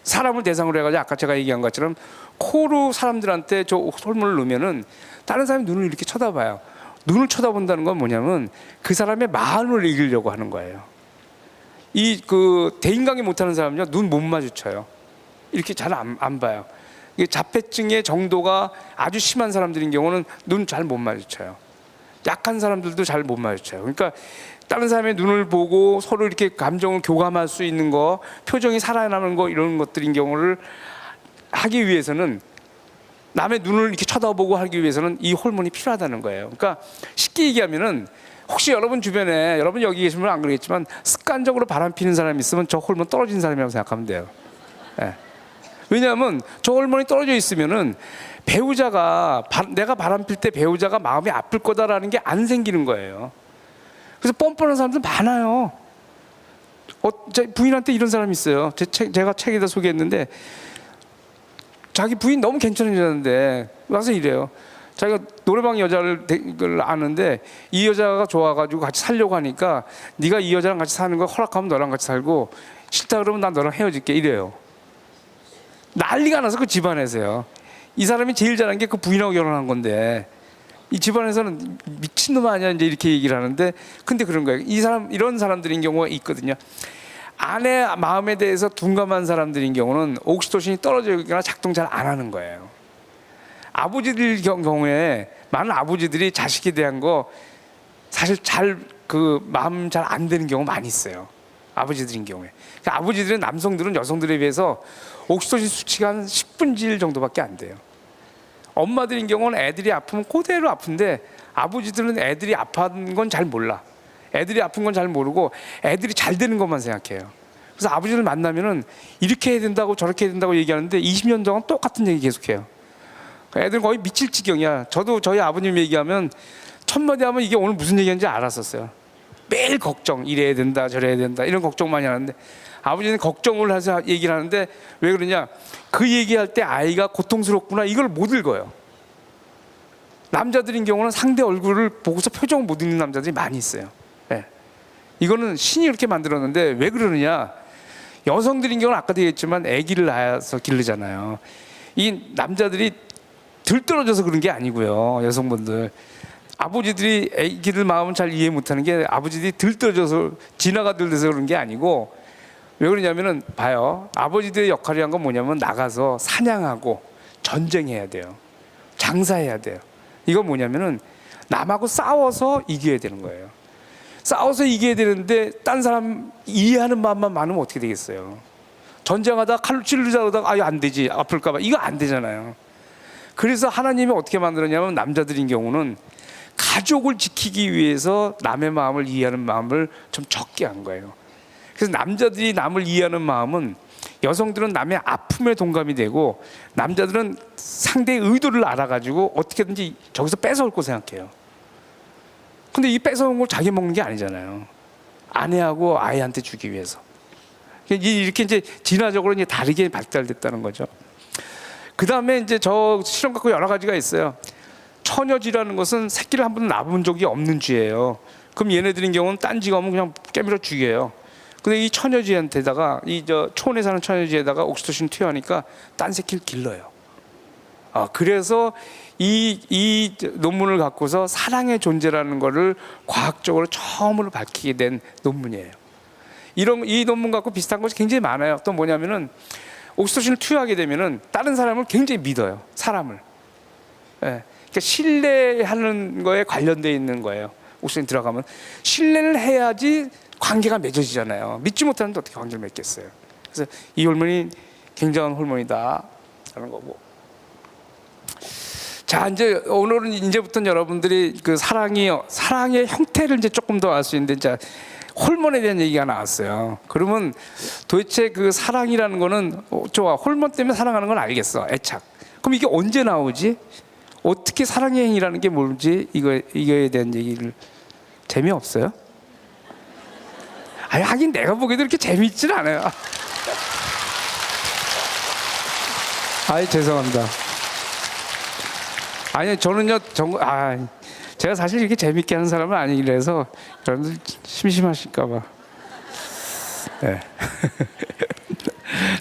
사람을 대상으로 해가지고 아까 제가 얘기한 것처럼 코로 사람들한테 저 호르몬을 넣으면은 다른 사람이 눈을 이렇게 쳐다봐요. 눈을 쳐다본다는 건 뭐냐면 그 사람의 마음을 읽으려고 하는 거예요. 이 그 대인관계 못하는 사람은요 눈 못 마주쳐요. 이렇게 잘 안 봐요. 이게 자폐증의 정도가 아주 심한 사람들인 경우는 눈 잘 못 마주쳐요. 약한 사람들도 잘 못 마주쳐요. 그러니까 다른 사람의 눈을 보고 서로 이렇게 감정을 교감할 수 있는 거, 표정이 살아나는 거 이런 것들인 경우를 하기 위해서는 남의 눈을 이렇게 쳐다보고 하기 위해서는 이 호르몬이 필요하다는 거예요. 그러니까 쉽게 얘기하면은 혹시 여러분 주변에 여러분 여기 계시면 안 그러겠지만 습관적으로 바람 피는 사람이 있으면 저 호르몬 떨어진 사람이라고 생각하면 돼요. 예. 왜냐하면 저 호르몬이 떨어져 있으면은 배우자가 내가 바람 필 때 배우자가 마음이 아플 거다라는 게 안 생기는 거예요. 그래서 뻔뻔한 사람들 많아요. 제 부인한테 이런 사람이 있어요. 제가 책에다 소개했는데 자기 부인 너무 괜찮은 여자인데 와서 이래요. 자기가 노래방 여자를 아는데 이 여자가 좋아가지고 같이 살려고 하니까 네가 이 여자랑 같이 사는 거 허락하면 너랑 같이 살고 싫다 그러면 난 너랑 헤어질게 이래요. 난리가 나서 그 집안에서요. 이 사람이 제일 잘한 게 그 부인하고 결혼한 건데 이 집안에서는 미친놈 아니야 이제 이렇게 얘기를 하는데 근데 그런 거예요. 이런 사람들인 경우가 있거든요. 아내 마음에 대해서 둔감한 사람들인 경우는 옥시토신이 떨어져 있거나 작동 잘 안 하는 거예요. 아버지들 경우에 많은 아버지들이 자식에 대한 거 사실 잘 그 마음 잘 안 되는 경우 많이 있어요. 아버지들인 경우에. 그러니까 아버지들은 남성들은 여성들에 비해서 옥시토신 수치가 한 10분지 1 정도밖에 안 돼요. 엄마들인 경우는 애들이 아프면 그대로 아픈데 아버지들은 애들이 아픈 건 잘 몰라. 애들이 아픈 건 잘 모르고 애들이 잘 되는 것만 생각해요. 그래서 아버지를 만나면은 이렇게 해야 된다고 저렇게 해야 된다고 얘기하는데 20년 동안 똑같은 얘기 계속해요. 애들은 거의 미칠 지경이야. 저도 저희 아버님 얘기하면 첫 마디 하면 이게 오늘 무슨 얘기인지 알았었어요. 매일 걱정, 이래야 된다 저래야 된다 이런 걱정 많이 하는데 아버지는 걱정을 해서 얘기를 하는데 왜 그러냐, 그 얘기할 때 아이가 고통스럽구나 이걸 못 읽어요. 남자들인 경우는 상대 얼굴을 보고서 표정을 못 읽는 남자들이 많이 있어요. 네. 이거는 신이 이렇게 만들었는데 왜 그러느냐, 여성들인 경우는 아까도 얘기했지만 아기를 낳아서 기르잖아요. 이 남자들이 들떨어져서 그런 게 아니고요. 여성분들 아버지들이 아기들 마음을 잘 이해 못하는 게 아버지들이 들떨어져서 진화가 들려서 그런 게 아니고 왜 그러냐면은 봐요. 아버지들의 역할이란 건 뭐냐면 나가서 사냥하고 전쟁해야 돼요. 장사해야 돼요. 이건 뭐냐면은 남하고 싸워서 이겨야 되는 거예요. 싸워서 이겨야 되는데 딴 사람 이해하는 마음만 많으면 어떻게 되겠어요? 전쟁하다 칼로 찌르자다가 아유 안 되지 아플까봐 이거 안 되잖아요. 그래서 하나님이 어떻게 만들었냐면 남자들인 경우는 가족을 지키기 위해서 남의 마음을 이해하는 마음을 좀 적게 한 거예요. 그래서 남자들이 남을 이해하는 마음은 여성들은 남의 아픔에 동감이 되고 남자들은 상대의 의도를 알아가지고 어떻게든지 저기서 뺏어올 거 생각해요. 근데 이 뺏어온 걸 자기 먹는 게 아니잖아요. 아내하고 아이한테 주기 위해서. 이렇게 이제 진화적으로 이제 다르게 발달됐다는 거죠. 그 다음에 이제 저 실험 갖고 여러 가지가 있어요. 처녀쥐라는 것은 새끼를 한 번도 낳아본 적이 없는 쥐예요. 그럼 얘네들인 경우는 딴 쥐가 오면 그냥 깨물어 죽여요. 근데 이 처녀쥐한테다가 이 저 초원에 사는 처녀쥐에다가 옥시토신 투여하니까 딴 새끼를 길러요. 그래서 이 논문을 갖고서 사랑의 존재라는 것을 과학적으로 처음으로 밝히게 된 논문이에요. 이 논문 갖고 비슷한 것이 굉장히 많아요. 또 뭐냐면은 옥시토신을 투여하게 되면은 다른 사람을 굉장히 믿어요. 사람을. 예. 그러니까 신뢰하는 거에 관련되어 있는 거예요. 옥시토신 들어가면 신뢰를 해야지 관계가 맺어지잖아요. 믿지 못하는데 어떻게 관계를 맺겠어요? 그래서 이 호르몬이 굉장한 호르몬이다 하는 거고. 자, 이제 오늘은 이제부터 여러분들이 그 사랑의 형태를 이제 조금 더 알 수 있는데, 자, 호르몬에 대한 얘기가 나왔어요. 그러면 도대체 그 사랑이라는 거는 좋아, 호르몬 때문에 사랑하는 건 알겠어, 애착. 그럼 이게 언제 나오지? 어떻게 사랑의 행위라는 게 뭔지 이거에 대한 얘기를 재미없어요? 아니 하긴 내가 보기에도 이렇게 재미있진 않아요. 아이 죄송합니다. 아니 저는요 제가 사실 이렇게 재밌게 하는 사람은 아니라서 여러분들 심심하실까봐. 네.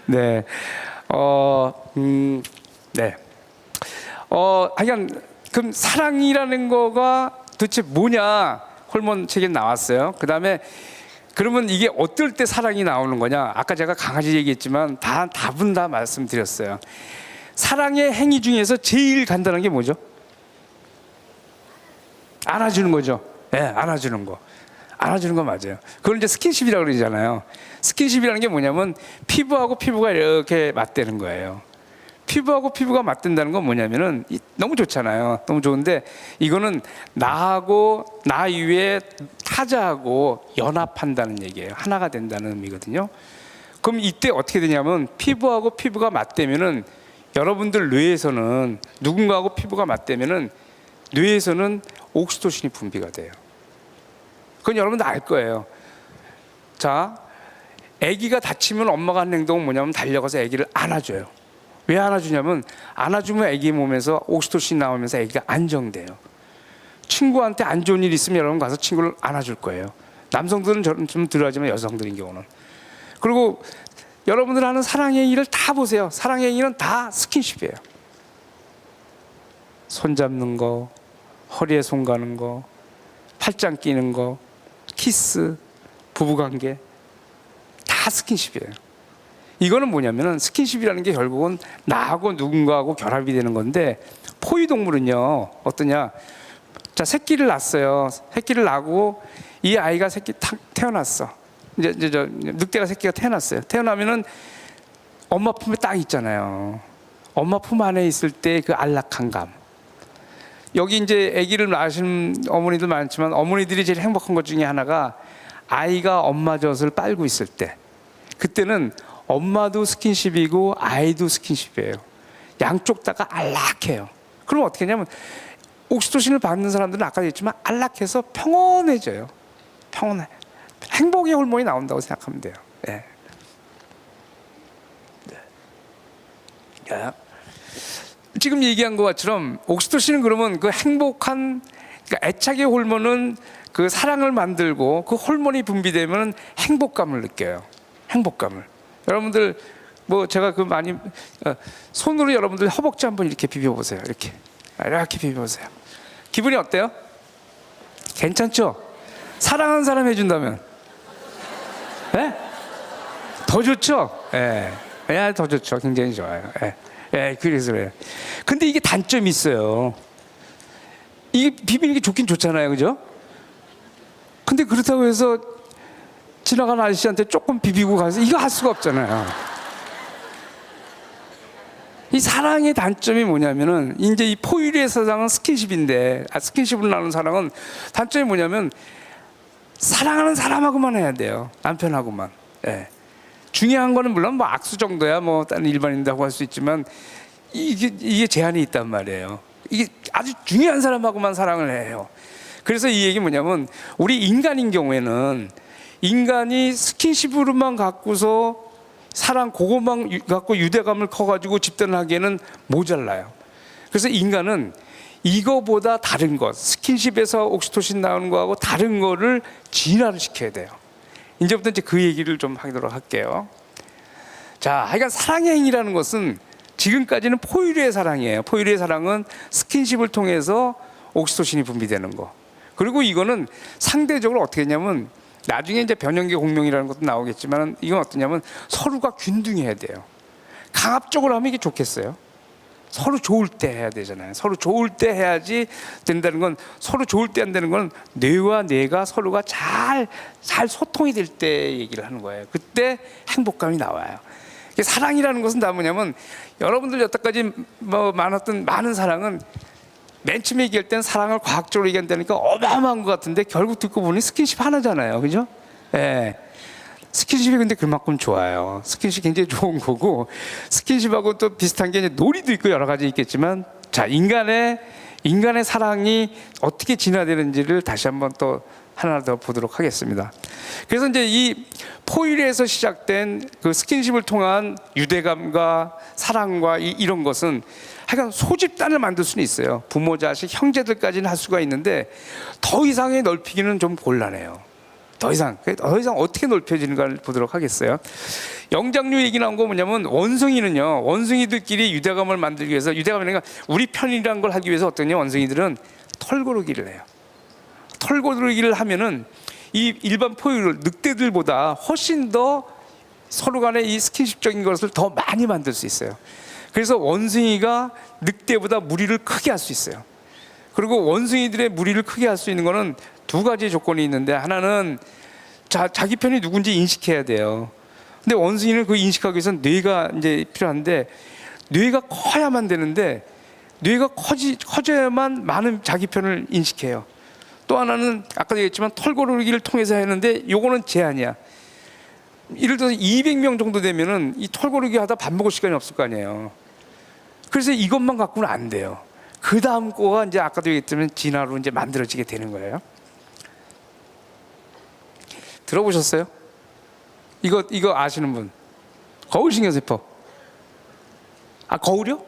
네. 네. 하여간 그럼 사랑이라는 거가 도대체 뭐냐 호르몬 책에 나왔어요. 그 다음에 그러면 이게 어떨 때 사랑이 나오는 거냐? 아까 제가 강아지 얘기했지만 답은 다 말씀드렸어요. 사랑의 행위 중에서 제일 간단한 게 뭐죠? 안아주는 거죠. 네, 안아주는 거. 안아주는 거 맞아요. 그걸 이제 스킨십이라고 그러잖아요. 스킨십이라는 게 뭐냐면 피부하고 피부가 이렇게 맞대는 거예요. 피부하고 피부가 맞댄다는 건 뭐냐면은 너무 좋잖아요. 너무 좋은데 이거는 나하고 나 이외에 타자하고 연합한다는 얘기예요. 하나가 된다는 의미거든요. 그럼 이때 어떻게 되냐면 피부하고 피부가 맞대면은 여러분들 뇌에서는 누군가하고 피부가 맞대면은 뇌에서는 옥시토신이 분비가 돼요. 그건 여러분들 알 거예요. 자, 아기가 다치면 엄마가 하는 행동은 뭐냐면 달려가서 아기를 안아줘요. 왜 안아주냐면 안아주면 아기 몸에서 옥시토신 나오면서 아기가 안정돼요. 친구한테 안 좋은 일 있으면 여러분 가서 친구를 안아줄 거예요. 남성들은 좀 덜하지만 여성들인 경우는. 그리고 여러분들 하는 사랑의 일을 다 보세요. 사랑의 일은 다 스킨십이에요. 손 잡는 거, 허리에 손 가는 거, 팔짱 끼는 거, 키스, 부부관계 다 스킨십이에요. 이거는 뭐냐면은 스킨십이라는 게 결국은 나하고 누군가하고 결합이 되는 건데 포유동물은요 어떠냐? 자, 새끼를 낳았어요. 새끼를 낳고 이 아이가 새끼 태어났어. 이제 저 늑대가 새끼가 태어났어요. 태어나면은 엄마 품에 딱 있잖아요. 엄마 품 안에 있을 때 그 안락한 감. 여기 이제 아기를 낳으신 어머니들 많지만 어머니들이 제일 행복한 것 중에 하나가 아이가 엄마 젖을 빨고 있을 때. 그때는 엄마도 스킨십이고 아이도 스킨십이에요. 양쪽 다가 안락해요. 그럼 어떻게 하냐면 옥시토신을 받는 사람들은 아까 얘기했지만 안락해서 평온해져요. 평온해. 행복의 호르몬이 나온다고 생각하면 돼요. 네. 네. 지금 얘기한 것처럼 옥시토신은 그러면 그 행복한 그러니까 애착의 호르몬은 그 사랑을 만들고 그 호르몬이 분비되면 행복감을 느껴요. 행복감을. 여러분들 뭐 제가 그 많이 손으로 여러분들 허벅지 한번 이렇게 비벼보세요. 이렇게 비벼보세요. 기분이 어때요? 괜찮죠? 사랑하는 사람 해준다면, 네? 더 좋죠? 예, 더 좋죠. 굉장히 좋아요. 그래서 그래요. 근데 이게 단점이 있어요. 이게 비비는 게 좋긴 좋잖아요, 그죠? 근데 그렇다고 해서 지나가는 아저씨한테 조금 비비고 가서 이거 할 수가 없잖아요. 이 사랑의 단점이 뭐냐면은 이제 이 포유류의 사랑은 스킨십인데 스킨십을 나누는 사랑은 단점이 뭐냐면 사랑하는 사람하고만 해야 돼요. 남편하고만. 예. 중요한 거는 물론 뭐 악수 정도야 뭐 다른 일반인이라고 할 수 있지만 이게 제한이 있단 말이에요. 이게 아주 중요한 사람하고만 사랑을 해요. 그래서 이 얘기 뭐냐면 우리 인간인 경우에는 인간이 스킨십으로만 갖고서 사랑 그것만 갖고 유대감을 커가지고 집단을 하기에는 모자라요. 그래서 인간은 이거보다 다른 것, 스킨십에서 옥시토신 나오는 거하고 다른 거를 진화를 시켜야 돼요. 이제부터 이제 그 얘기를 좀 하도록 할게요. 자, 하여간 사랑의 행위라는 것은 지금까지는 포유류의 사랑이에요. 포유류의 사랑은 스킨십을 통해서 옥시토신이 분비되는 거. 그리고 이거는 상대적으로 어떻게 했냐면 나중에 이제 변형계 공명이라는 것도 나오겠지만 이건 어떠냐면 서로가 균등해야 돼요. 강압적으로 하면 이게 좋겠어요? 서로 좋을 때 해야 되잖아요. 서로 좋을 때 해야지 된다는 건 서로 좋을 때 한다는 건 뇌와 뇌가 서로가 잘 소통이 될 때 얘기를 하는 거예요. 그때 행복감이 나와요. 사랑이라는 것은 다 뭐냐면 여러분들 여태까지 뭐 많았던 많은 사랑은 맨 처음에 얘기할 땐 사랑을 과학적으로 얘기한다니까 어마어마한 것 같은데 결국 듣고 보니 스킨십 하나잖아요. 그죠? 예. 스킨십이 근데 그만큼 좋아요. 스킨십 굉장히 좋은 거고 스킨십하고 또 비슷한 게 이제 놀이도 있고 여러 가지 있겠지만 자, 인간의 사랑이 어떻게 진화되는지를 다시 한번 또 하나 더 보도록 하겠습니다. 그래서 이제 이 포유류에서 시작된 그 스킨십을 통한 유대감과 사랑과 이런 것은 하여간 소집단을 만들 수는 있어요. 부모, 자식, 형제들까지는 할 수가 있는데 더 이상의 넓히기는 좀 곤란해요. 더 이상 어떻게 넓혀지는가를 보도록 하겠어요. 영장류 얘기 나온 거 뭐냐면 원숭이는요, 원숭이들끼리 유대감을 만들기 위해서, 유대감이니까 우리 편이라는 걸 하기 위해서 어떠냐, 원숭이들은 털고르기를 해요. 털고르기를 하면은 이 일반 포유류 늑대들보다 훨씬 더 서로 간에 이 스킨십적인 것을 더 많이 만들 수 있어요. 그래서 원숭이가 늑대보다 무리를 크게 할 수 있어요. 그리고 원숭이들의 무리를 크게 할 수 있는 거는 두 가지 조건이 있는데, 하나는 자기 편이 누군지 인식해야 돼요. 근데 원숭이는 그 인식하기 위해서는 뇌가 이제 필요한데, 뇌가 커야만 되는데, 뇌가 커져야만 많은 자기 편을 인식해요. 또 하나는 아까도 얘기했지만 털고르기를 통해서 했는데, 요거는 제한이야. 예를 들어서 200명 정도 되면은 이 털고르기 하다 밥 먹을 시간이 없을 거 아니에요. 그래서 이것만 갖고는 안 돼요. 그 다음 거가 이제 아까도 얘기했지만 진화로 이제 만들어지게 되는 거예요. 들어보셨어요? 이거 아시는 분? 거울신경세포. 아, 거울이요?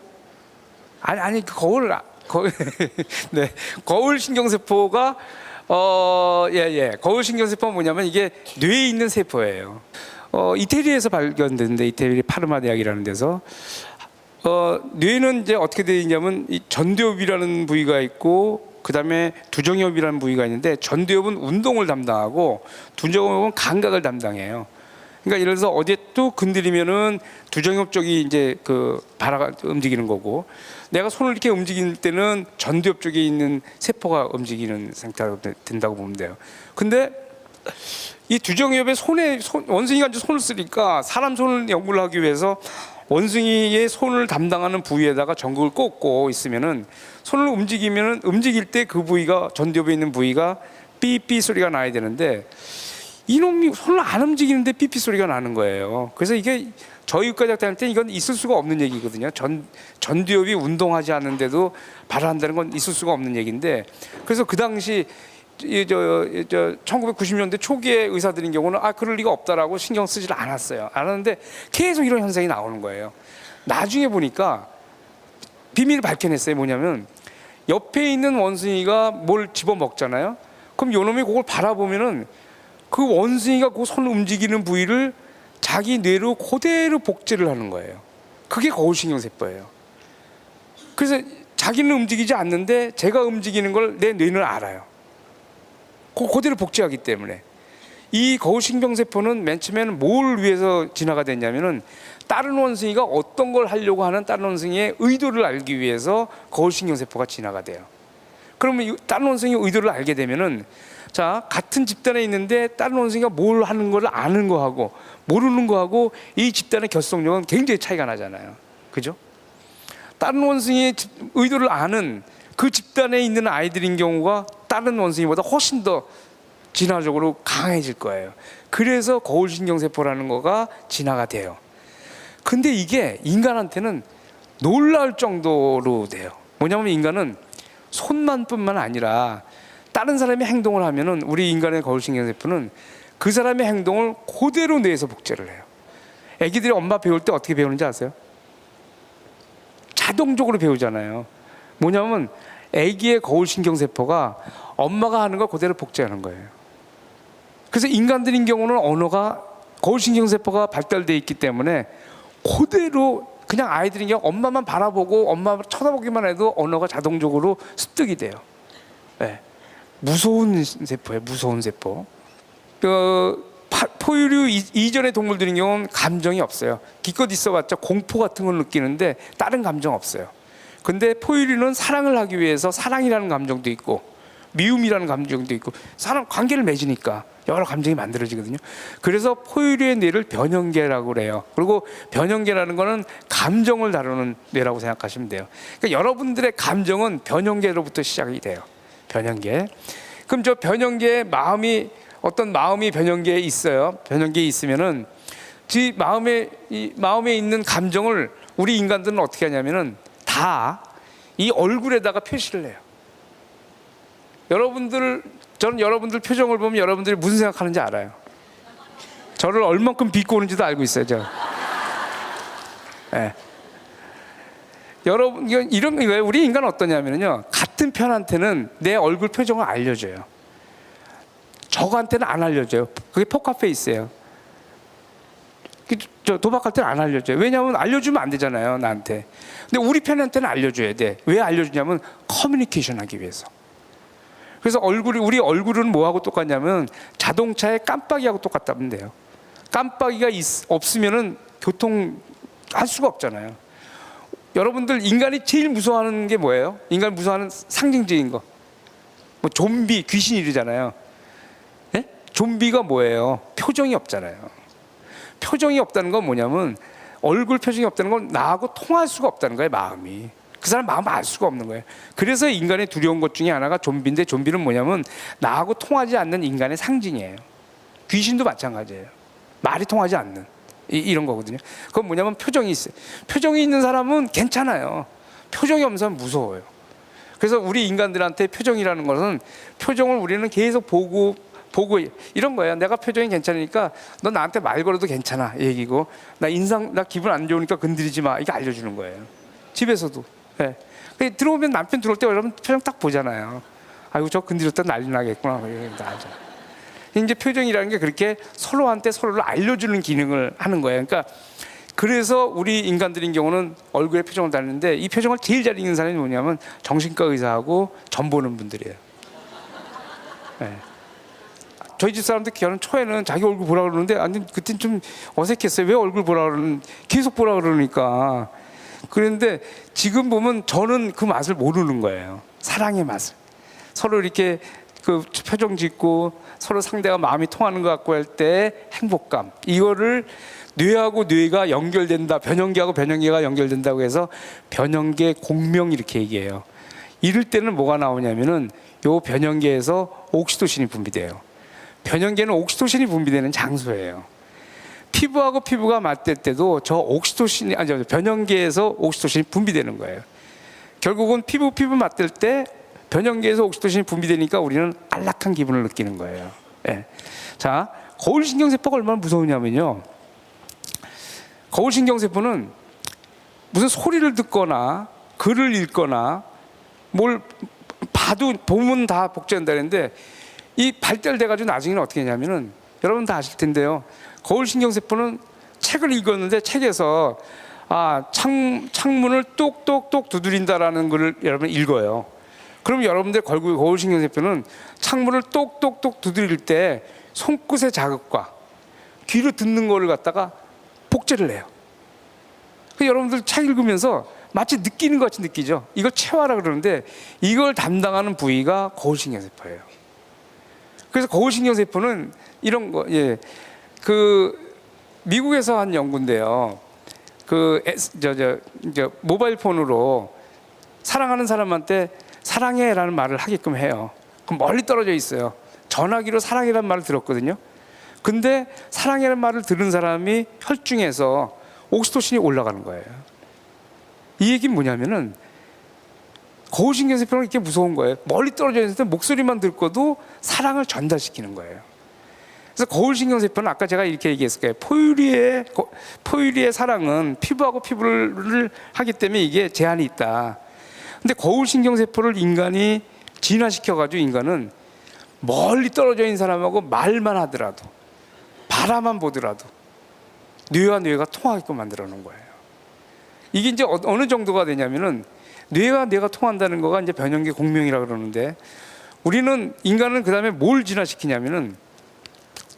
아니 거울. 네, 거울신경세포가 거울신경세포는 뭐냐면 이게 뇌에 있는 세포예요. 이태리에서 발견됐는데, 이태리 파르마 대학이라는 데서 뇌는 이제 어떻게 되어 있냐면 이 전두엽이라는 부위가 있고, 그 다음에 두정엽이라는 부위가 있는데, 전두엽은 운동을 담당하고 두정엽은 감각을 담당해요. 그러니까 예를 들어서 어디에 또 건드리면은 두정엽 쪽이 이제 그 발화가 움직이는 거고, 내가 손을 이렇게 움직일 때는 전두엽 쪽에 있는 세포가 움직이는 상태가 된다고 보면 돼요. 근데 이 두정엽의 원숭이가 이제 손을 쓰니까 사람 손을 연구를 하기 위해서 원숭이의 손을 담당하는 부위에다가 전극을 꽂고 있으면은 손을 움직일 때 그 부위가, 전두엽에 있는 부위가 삐삐 소리가 나야 되는데, 이놈이 손을 안 움직이는데 삐삐 소리가 나는 거예요. 그래서 이게 저희까지 다닐 때 이건 있을 수가 없는 얘기거든요. 전두엽이 운동하지 않는데도 발화한다는 건 있을 수가 없는 얘기인데, 그래서 그 당시 1990년대 초기의 의사들인 경우는 그럴 리가 없다라고 신경 쓰질 않았어요. 않았는데 계속 이런 현상이 나오는 거예요. 나중에 보니까 비밀을 밝혀냈어요. 뭐냐면 옆에 있는 원숭이가 뭘 집어 먹잖아요. 그럼 요놈이 그걸 바라보면은 그 원숭이가 그 손을 움직이는 부위를 자기 뇌로 그대로 복제를 하는 거예요. 그게 거울신경세포예요. 그래서 자기는 움직이지 않는데 제가 움직이는 걸 내 뇌는 알아요. 그대로 복제하기 때문에. 이 거울신경세포는 맨 처음에는 뭘 위해서 진화가 됐냐면은, 다른 원숭이가 어떤 걸 하려고 하는 다른 원숭이의 의도를 알기 위해서 거울신경세포가 진화가 돼요. 그러면 다른 원숭이의 의도를 알게 되면은, 자, 같은 집단에 있는데 다른 원숭이가 뭘 하는 걸 아는 거하고 모르는 거하고 이 집단의 결속력은 굉장히 차이가 나잖아요. 그죠? 다른 원숭이의 의도를 아는 그 집단에 있는 아이들인 경우가 다른 원숭이보다 훨씬 더 진화적으로 강해질 거예요. 그래서 거울신경세포라는 거가 진화가 돼요. 근데 이게 인간한테는 놀라울 정도로 돼요. 뭐냐면 인간은 손만뿐만 아니라 다른 사람이 행동을 하면은, 우리 인간의 거울신경세포는 그 사람의 행동을 그대로 뇌에서 복제를 해요. 애기들이 엄마 배울 때 어떻게 배우는지 아세요? 자동적으로 배우잖아요. 뭐냐면 애기의 거울신경세포가 엄마가 하는 걸 그대로 복제하는 거예요. 그래서 인간들인 경우는 언어가 거울신경세포가 발달되어 있기 때문에 그대로 그냥 아이들인 경우 엄마만 바라보고 엄마 쳐다보기만 해도 언어가 자동적으로 습득이 돼요. 네. 무서운 세포예요. 무서운 세포. 포유류 이전의 동물들인 경우는 감정이 없어요. 기껏 있어봤자 공포 같은 걸 느끼는데 다른 감정 없어요. 근데 포유류는 사랑을 하기 위해서 사랑이라는 감정도 있고 미움이라는 감정도 있고, 사람 관계를 맺으니까 여러 감정이 만들어지거든요. 그래서 포유류의 뇌를 변형계라고 그래요. 그리고 변형계라는 거는 감정을 다루는 뇌라고 생각하시면 돼요. 그러니까 여러분들의 감정은 변형계로부터 시작이 돼요. 변형계. 그럼 저 변형계에 어떤 마음이 변형계에 있어요. 변형계에 있으면은 이 마음에 있는 감정을 우리 인간들은 어떻게 하냐면은 다 이 얼굴에다가 표시를 해요. 저는 여러분들 표정을 보면 여러분들이 무슨 생각하는지 알아요. 저를 얼만큼 비꼬 오는지도 알고 있어요. 네. 여러분, 이런 왜 우리 인간은 어떠냐면요, 같은 편한테는 내 얼굴 표정을 알려줘요. 저한테는 안 알려줘요. 그게 포커페이스예요. 저 도박할 때는 안 알려줘요. 왜냐하면 알려주면 안 되잖아요, 나한테. 근데 우리 편한테는 알려줘야 돼. 왜 알려주냐면 커뮤니케이션 하기 위해서. 그래서 우리 얼굴은 뭐하고 똑같냐면 자동차의 깜빡이하고 똑같다면 돼요. 깜빡이가 없으면은 교통할 수가 없잖아요. 여러분들 인간이 제일 무서워하는 게 뭐예요? 인간이 무서워하는 상징적인 거. 뭐 좀비, 귀신 이러잖아요. 예? 좀비가 뭐예요? 표정이 없잖아요. 표정이 없다는 건 뭐냐면 얼굴 표정이 없다는 건 나하고 통할 수가 없다는 거예요. 마음이. 그 사람 마음을 알 수가 없는 거예요. 그래서 인간의 두려운 것 중에 하나가 좀비인데, 좀비는 뭐냐면 나하고 통하지 않는 인간의 상징이에요. 귀신도 마찬가지예요. 말이 통하지 않는 이런 거거든요. 그건 뭐냐면 표정이 있어요. 표정이 있는 사람은 괜찮아요. 표정이 없는 사람은 무서워요. 그래서 우리 인간들한테 표정이라는 것은, 표정을 우리는 계속 보고 이런 거예요. 내가 표정이 괜찮으니까 너 나한테 말 걸어도 괜찮아, 얘기고, 나 기분 안 좋으니까 건드리지 마, 이게 알려주는 거예요. 집에서도. 네. 들어오면, 남편 들어올 때 여러분 표정 딱 보잖아요. 아이고 저 건드렸다 난리 나겠구나. 이제 표정이라는 게 그렇게 서로한테 서로를 알려주는 기능을 하는 거예요. 그러니까 그래서 우리 인간들인 경우는 얼굴에 표정을 달는데, 이 표정을 제일 잘 읽는 사람이 뭐냐면 정신과 의사하고 점 보는 분들이에요. 네. 저희 집 사람들 결혼 초에는 자기 얼굴 보라 그러는데, 아니 그땐 좀 어색했어요. 왜 얼굴 보라 그러는, 계속 보라 그러니까. 그런데 지금 보면 저는 그 맛을 모르는 거예요. 사랑의 맛을. 서로 이렇게 그 표정 짓고 서로 상대가 마음이 통하는 것 같고 할 때 행복감, 이거를 뇌하고 뇌가 연결된다, 변형계하고 변형계가 연결된다고 해서 변형계 공명 이렇게 얘기해요. 이럴 때는 뭐가 나오냐면은 요 변형계에서 옥시토신이 분비돼요. 변형계는 옥시토신이 분비되는 장소예요. 피부하고 피부가 맞댈 때도 저 옥시토신이, 아니 변형계에서 옥시토신이 분비되는 거예요. 결국은 피부 맞댈 때 변형계에서 옥시토신이 분비되니까 우리는 안락한 기분을 느끼는 거예요. 네. 자, 거울신경세포가 얼마나 무서우냐면요, 거울신경세포는 무슨 소리를 듣거나 글을 읽거나 뭘 보면 다 복제한다는데, 이 발달돼가지고 나중에는 어떻게 하냐면은, 여러분 다 아실 텐데요, 거울신경세포는 책을 읽었는데 책에서 창문을 똑똑똑 두드린다라는 글을 여러분 읽어요. 그럼 여러분들 거울신경세포는 창문을 똑똑똑 두드릴 때 손끝의 자극과 귀로 듣는 거를 갖다가 복제를 해요. 여러분들 책 읽으면서 마치 느끼는 것 같이 느끼죠. 이걸 체화라 그러는데, 이걸 담당하는 부위가 거울신경세포예요. 그래서 거울신경세포는 이런 거, 예, 미국에서 한 연구인데요, 모바일 폰으로 사랑하는 사람한테 사랑해라는 말을 하게끔 해요. 그럼 멀리 떨어져 있어요. 전화기로 사랑해라는 말을 들었거든요. 근데 사랑해라는 말을 들은 사람이 혈중에서 옥시토신이 올라가는 거예요. 이 얘기는 뭐냐면은, 거울신경세포는 이렇게 무서운 거예요. 멀리 떨어져 있을 때 목소리만 듣고도 사랑을 전달시키는 거예요. 그래서 거울신경세포는 아까 제가 이렇게 얘기했을 거예요. 포유리의 사랑은 피부하고 피부를 하기 때문에 이게 제한이 있다. 근데 거울신경세포를 인간이 진화시켜가지고, 인간은 멀리 떨어져 있는 사람하고 말만 하더라도, 바라만 보더라도 뇌와 뇌가 통하게끔 만들어 놓은 거예요. 이게 이제 어느 정도가 되냐면은, 뇌와 뇌가 통한다는 거가 이제 변형계 공명이라 그러는데, 우리는, 인간은 그 다음에 뭘 진화시키냐면은,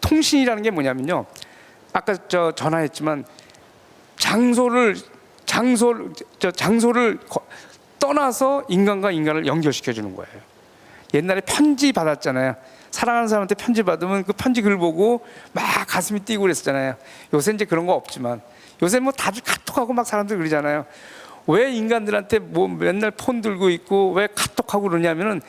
통신이라는 게 뭐냐면요, 아까 전화했지만 장소를 떠나서 인간과 인간을 연결시켜 주는 거예요. 옛날에 편지 받았잖아요. 사랑하는 사람한테 편지 받으면 그 편지 글 보고 막 가슴이 뛰고 그랬었잖아요. 요새 이제 그런 거 없지만, 요새 뭐 다들 카톡하고 막 사람들 그러잖아요. 왜 인간들한테 뭐 맨날 폰 들고 있고 왜 카톡하고 그러냐면은,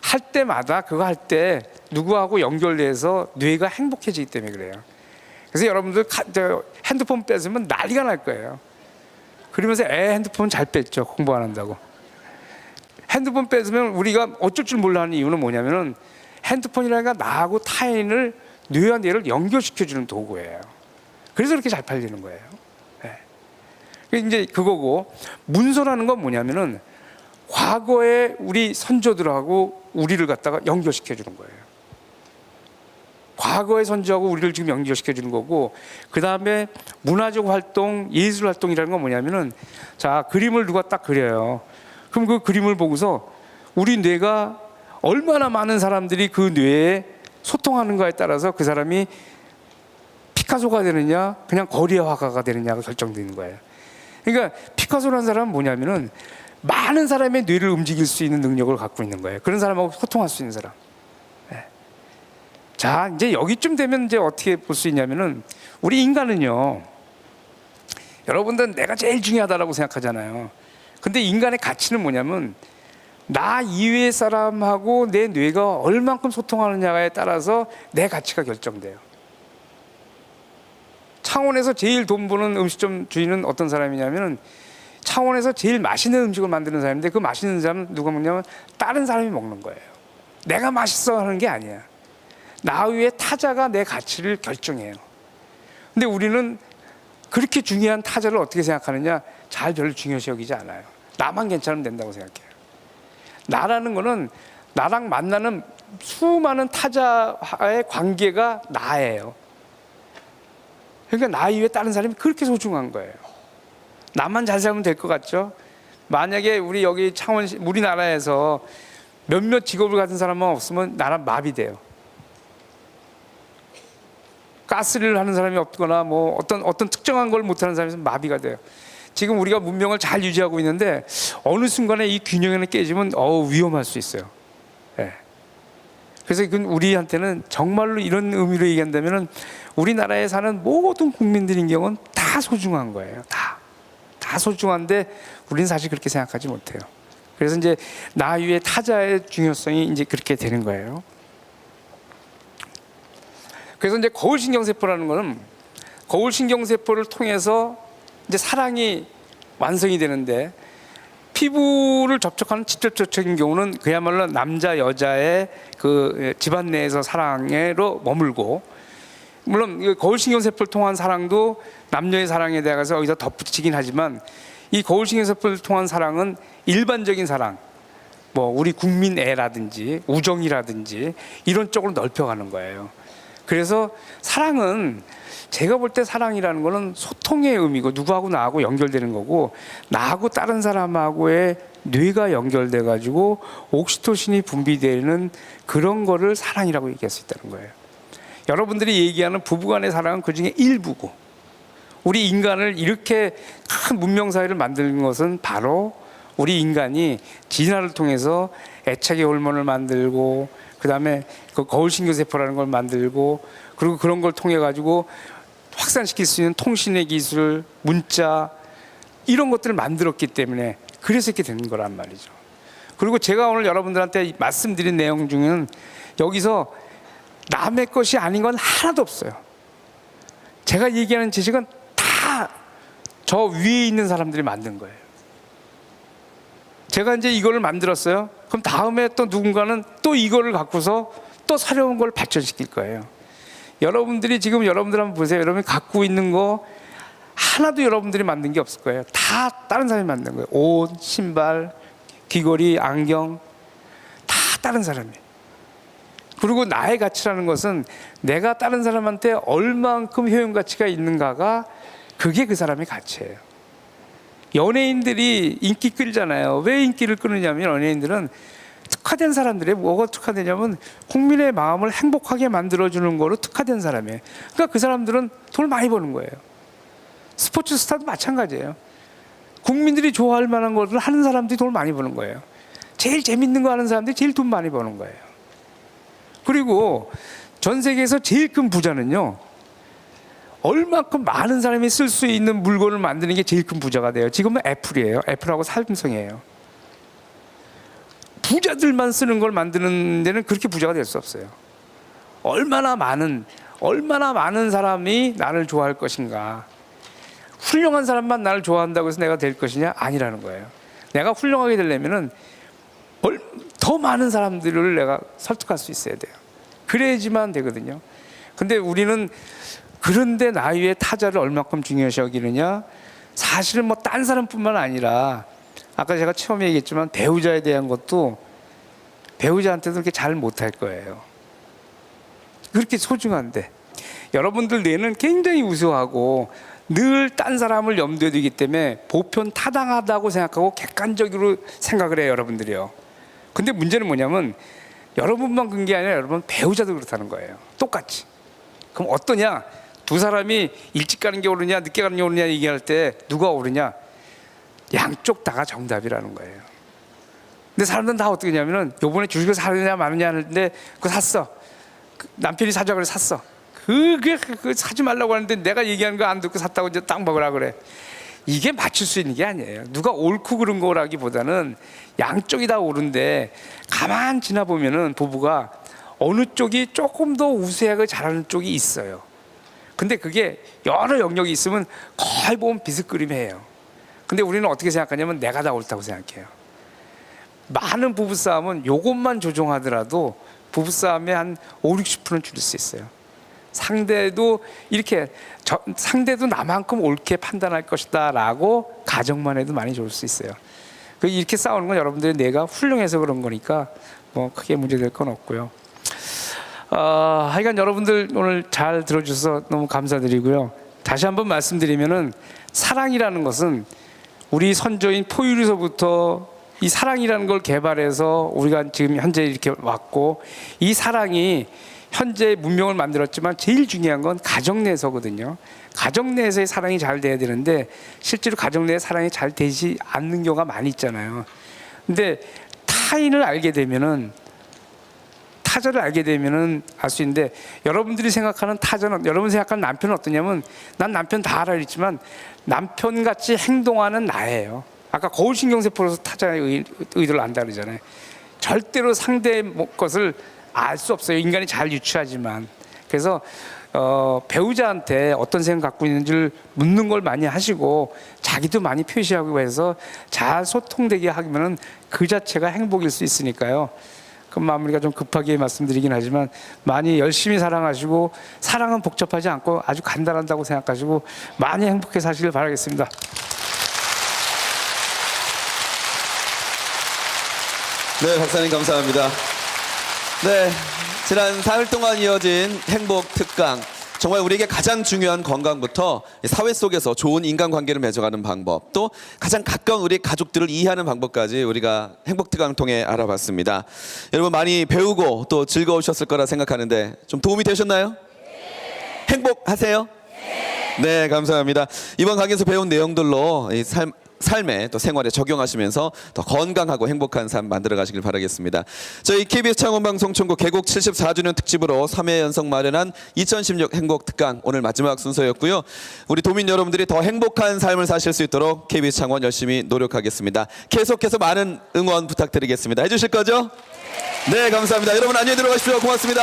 할 때마다 그거 할 때 누구하고 연결돼서 뇌가 행복해지기 때문에 그래요. 그래서 여러분들 핸드폰 뺏으면 난리가 날 거예요. 그러면서 핸드폰 잘 뺐죠, 공부 안 한다고. 핸드폰 뺏으면 우리가 어쩔 줄 몰라 하는 이유는 뭐냐면은, 핸드폰이라는 게 나하고 타인을, 뇌와 뇌를 연결시켜주는 도구예요. 그래서 그렇게 잘 팔리는 거예요. 네. 이제 그거고, 문서라는 건 뭐냐면은, 과거에 우리 선조들하고 우리를 갖다가 연결시켜주는 거예요. 과거의 선조하고 우리를 지금 연결시켜 주는 거고, 그 다음에 문화적 활동, 예술 활동이라는 건 뭐냐면은, 자, 그림을 누가 딱 그려요. 그럼 그 그림을 보고서 우리 뇌가 얼마나 많은 사람들이 그 뇌에 소통하는가에 따라서 그 사람이 피카소가 되느냐, 그냥 거리의 화가가 되느냐가 결정되는 거예요. 그러니까 피카소라는 사람은 뭐냐면은 많은 사람의 뇌를 움직일 수 있는 능력을 갖고 있는 거예요. 그런 사람하고 소통할 수 있는 사람. 네. 자, 이제 여기쯤 되면 이제 어떻게 볼 수 있냐면은, 우리 인간은요, 여러분들은 내가 제일 중요하다라고 생각하잖아요. 근데 인간의 가치는 뭐냐면, 나 이외의 사람하고 내 뇌가 얼만큼 소통하느냐에 따라서 내 가치가 결정돼요. 창원에서 제일 돈 버는 음식점 주인은 어떤 사람이냐면, 창원에서 제일 맛있는 음식을 만드는 사람인데, 그 맛있는 사람은 누가 먹냐면 다른 사람이 먹는 거예요. 내가 맛있어 하는 게 아니야. 나 위에 타자가 내 가치를 결정해요. 근데 우리는 그렇게 중요한 타자를 어떻게 생각하느냐? 잘 별로 중요시 여기지 않아요. 나만 괜찮으면 된다고 생각해요. 나라는 거는 나랑 만나는 수많은 타자와의 관계가 나예요. 그러니까 나 이외에 다른 사람이 그렇게 소중한 거예요. 나만 잘 살면 될 것 같죠? 만약에 우리 여기 창원, 우리나라에서 몇몇 직업을 가진 사람만 없으면 나라 마비돼요. 가스를 하는 사람이 없거나 뭐 어떤 특정한 걸 못하는 사람이 있으면 마비가 돼요. 지금 우리가 문명을 잘 유지하고 있는데 어느 순간에 이 균형이 깨지면 위험할 수 있어요. 네. 그래서 이건 우리한테는 정말로 이런 의미로 얘기한다면은, 우리나라에 사는 모든 국민들인 경우는 다 소중한 거예요. 다 소중한데 우리는 사실 그렇게 생각하지 못해요. 그래서 이제 나 위에 타자의 중요성이 이제 그렇게 되는 거예요. 그래서 이제 거울신경세포라는 거는, 거울신경세포를 통해서 이제 사랑이 완성이 되는데, 피부를 접촉하는 직접적인 경우는 그야말로 남자 여자의 그 집안 내에서 사랑으로 머물고, 물론 거울신경세포를 통한 사랑도 남녀의 사랑에 대해서 여기서 덧붙이긴 하지만, 이 거울신경세포를 통한 사랑은 일반적인 사랑, 뭐 우리 국민애라든지 우정이라든지 이런 쪽으로 넓혀가는 거예요. 그래서 사랑은, 제가 볼 때 사랑이라는 거는 소통의 의미고, 누구하고 나하고 연결되는 거고, 나하고 다른 사람하고의 뇌가 연결돼 가지고 옥시토신이 분비되는 그런 거를 사랑이라고 얘기할 수 있다는 거예요. 여러분들이 얘기하는 부부간의 사랑은 그 중에 일부고, 우리 인간을 이렇게 큰 문명사회를 만드는 것은 바로 우리 인간이 진화를 통해서 애착의 호르몬을 만들고, 그 다음에 그 거울신경세포라는 걸 만들고, 그리고 그런 걸 통해 가지고 확산시킬 수 있는 통신의 기술, 문자, 이런 것들을 만들었기 때문에 그래서 이렇게 되는 거란 말이죠. 그리고 제가 오늘 여러분들한테 말씀드린 내용 중에는 여기서 남의 것이 아닌 건 하나도 없어요. 제가 얘기하는 지식은 다 저 위에 있는 사람들이 만든 거예요. 제가 이제 이거를 만들었어요. 그럼 다음에 또 누군가는 또 이거를 갖고서 또 새로운 걸 발전시킬 거예요. 여러분들이 지금 여러분들 한번 보세요. 여러분이 갖고 있는 거 하나도 여러분들이 만든 게 없을 거예요. 다 다른 사람이 만든 거예요. 옷, 신발, 귀걸이, 안경, 다 다른 사람이. 그리고 나의 가치라는 것은 내가 다른 사람한테 얼만큼 효용 가치가 있는가가, 그게 그 사람의 가치예요. 연예인들이 인기 끌잖아요. 왜 인기를 끄느냐면, 연예인들은 특화된 사람들이, 뭐가 특화되냐면 국민의 마음을 행복하게 만들어주는 거로 특화된 사람이에요. 그러니까 그 사람들은 돈을 많이 버는 거예요. 스포츠 스타도 마찬가지예요. 국민들이 좋아할 만한 것을 하는 사람들이 돈을 많이 버는 거예요. 제일 재밌는 거 하는 사람들이 제일 돈 많이 버는 거예요. 그리고 전 세계에서 제일 큰 부자는요, 얼마큼 많은 사람이 쓸 수 있는 물건을 만드는 게 제일 큰 부자가 돼요. 지금은 애플이에요. 애플하고 삼성이에요. 부자들만 쓰는 걸 만드는 데는 그렇게 부자가 될 수 없어요. 얼마나 많은 사람이 나를 좋아할 것인가. 훌륭한 사람만 나를 좋아한다고 해서 내가 될 것이냐? 아니라는 거예요. 내가 훌륭하게 되려면은 더 많은 사람들을 내가 설득할 수 있어야 돼요. 그래야지만 되거든요. 근데 우리는, 그런데 나 위에 타자를 얼마큼 중요시 여기느냐? 사실은 뭐 딴 사람뿐만 아니라, 아까 제가 처음에 얘기했지만 배우자에 대한 것도 배우자한테도 그렇게 잘 못할 거예요. 그렇게 소중한데 여러분들 뇌는 굉장히 우수하고 늘 딴 사람을 염두에 두기 때문에 보편 타당하다고 생각하고 객관적으로 생각을 해요, 여러분들이요. 근데 문제는 뭐냐면 여러분만 그런 게 아니라 여러분 배우자도 그렇다는 거예요. 똑같이. 그럼 어떠냐? 두 사람이 일찍 가는 게 옳으냐 늦게 가는 게 옳으냐 얘기할 때 누가 옳으냐? 양쪽 다가 정답이라는 거예요. 근데 사람들은 다 어떻게 하냐면은 요번에 주식을 사느냐 마느냐 하는데 그거 샀어. 남편이 사자고 그래 샀어. 그게 사지 말라고 하는데 내가 얘기하는 거 안 듣고 샀다고 이제 딱 먹으라 그래. 이게 맞출 수 있는 게 아니에요. 누가 옳고 그른 거라기보다는 양쪽이 다 옳은데 가만 지나 보면은 부부가 어느 쪽이 조금 더 우세하게 잘하는 쪽이 있어요. 근데 그게 여러 영역이 있으면 거의 보면 비슷그림이에요. 근데 우리는 어떻게 생각하냐면 내가 다 옳다고 생각해요. 많은 부부싸움은 요것만 조정하더라도 부부싸움의 한 50~60%는 줄일 수 있어요. 상대도 이렇게 상대도 나만큼 옳게 판단할 것이다 라고 가정만 해도 많이 좋을 수 있어요. 이렇게 싸우는 건 여러분들의 뇌가 훌륭해서 그런 거니까 뭐 크게 문제될 건 없고요. 하여간 여러분들 오늘 잘 들어주셔서 너무 감사드리고요. 다시 한번 말씀드리면은 사랑이라는 것은 우리 선조인 포유류서부터 이 사랑이라는 걸 개발해서 우리가 지금 현재 이렇게 왔고, 이 사랑이 현재 문명을 만들었지만 제일 중요한 건 가정 내에서거든요. 가정 내에서의 사랑이 잘 돼야 되는데 실제로 가정 내에 사랑이 잘 되지 않는 경우가 많이 있잖아요. 근데 타인을 알게 되면은, 타자를 알게 되면은 알 수 있는데, 여러분들이 생각하는 타자는, 여러분 생각하는 남편은 어떠냐면, 난 남편 다 알아 있지만 남편같이 행동하는 나예요. 아까 거울신경세포로서 타자의 의도를 안다 그러잖아요. 절대로 상대의 것을 알 수 없어요. 인간이 잘 유추하지만. 그래서 배우자한테 어떤 생각 갖고 있는지를 묻는 걸 많이 하시고 자기도 많이 표시하고 해서 잘 소통되게 하면은 그 자체가 행복일 수 있으니까요. 그 마무리가 좀 급하게 말씀드리긴 하지만 많이 열심히 사랑하시고, 사랑은 복잡하지 않고 아주 간단하다고 생각하시고 많이 행복해 사시길 바라겠습니다. 네, 박사님 감사합니다. 네, 지난 4일 동안 이어진 행복 특강, 정말 우리에게 가장 중요한 건강부터 사회 속에서 좋은 인간관계를 맺어가는 방법, 또 가장 가까운 우리 가족들을 이해하는 방법까지 우리가 행복 특강을 통해 알아봤습니다. 여러분 많이 배우고 또 즐거우셨을 거라 생각하는데 좀 도움이 되셨나요? 네. 행복하세요? 네, 감사합니다. 이번 강의에서 배운 내용들로 이 삶에 또 생활에 적용하시면서 더 건강하고 행복한 삶 만들어 가시길 바라겠습니다. 저희 KBS 창원방송 총국 개국 74주년 특집으로 3회 연속 마련한 2016 행복 특강, 오늘 마지막 순서였고요. 우리 도민 여러분들이 더 행복한 삶을 사실 수 있도록 KBS 창원 열심히 노력하겠습니다. 계속해서 많은 응원 부탁드리겠습니다. 해주실 거죠? 네, 감사합니다. 여러분 안녕히 들어가십시오. 고맙습니다.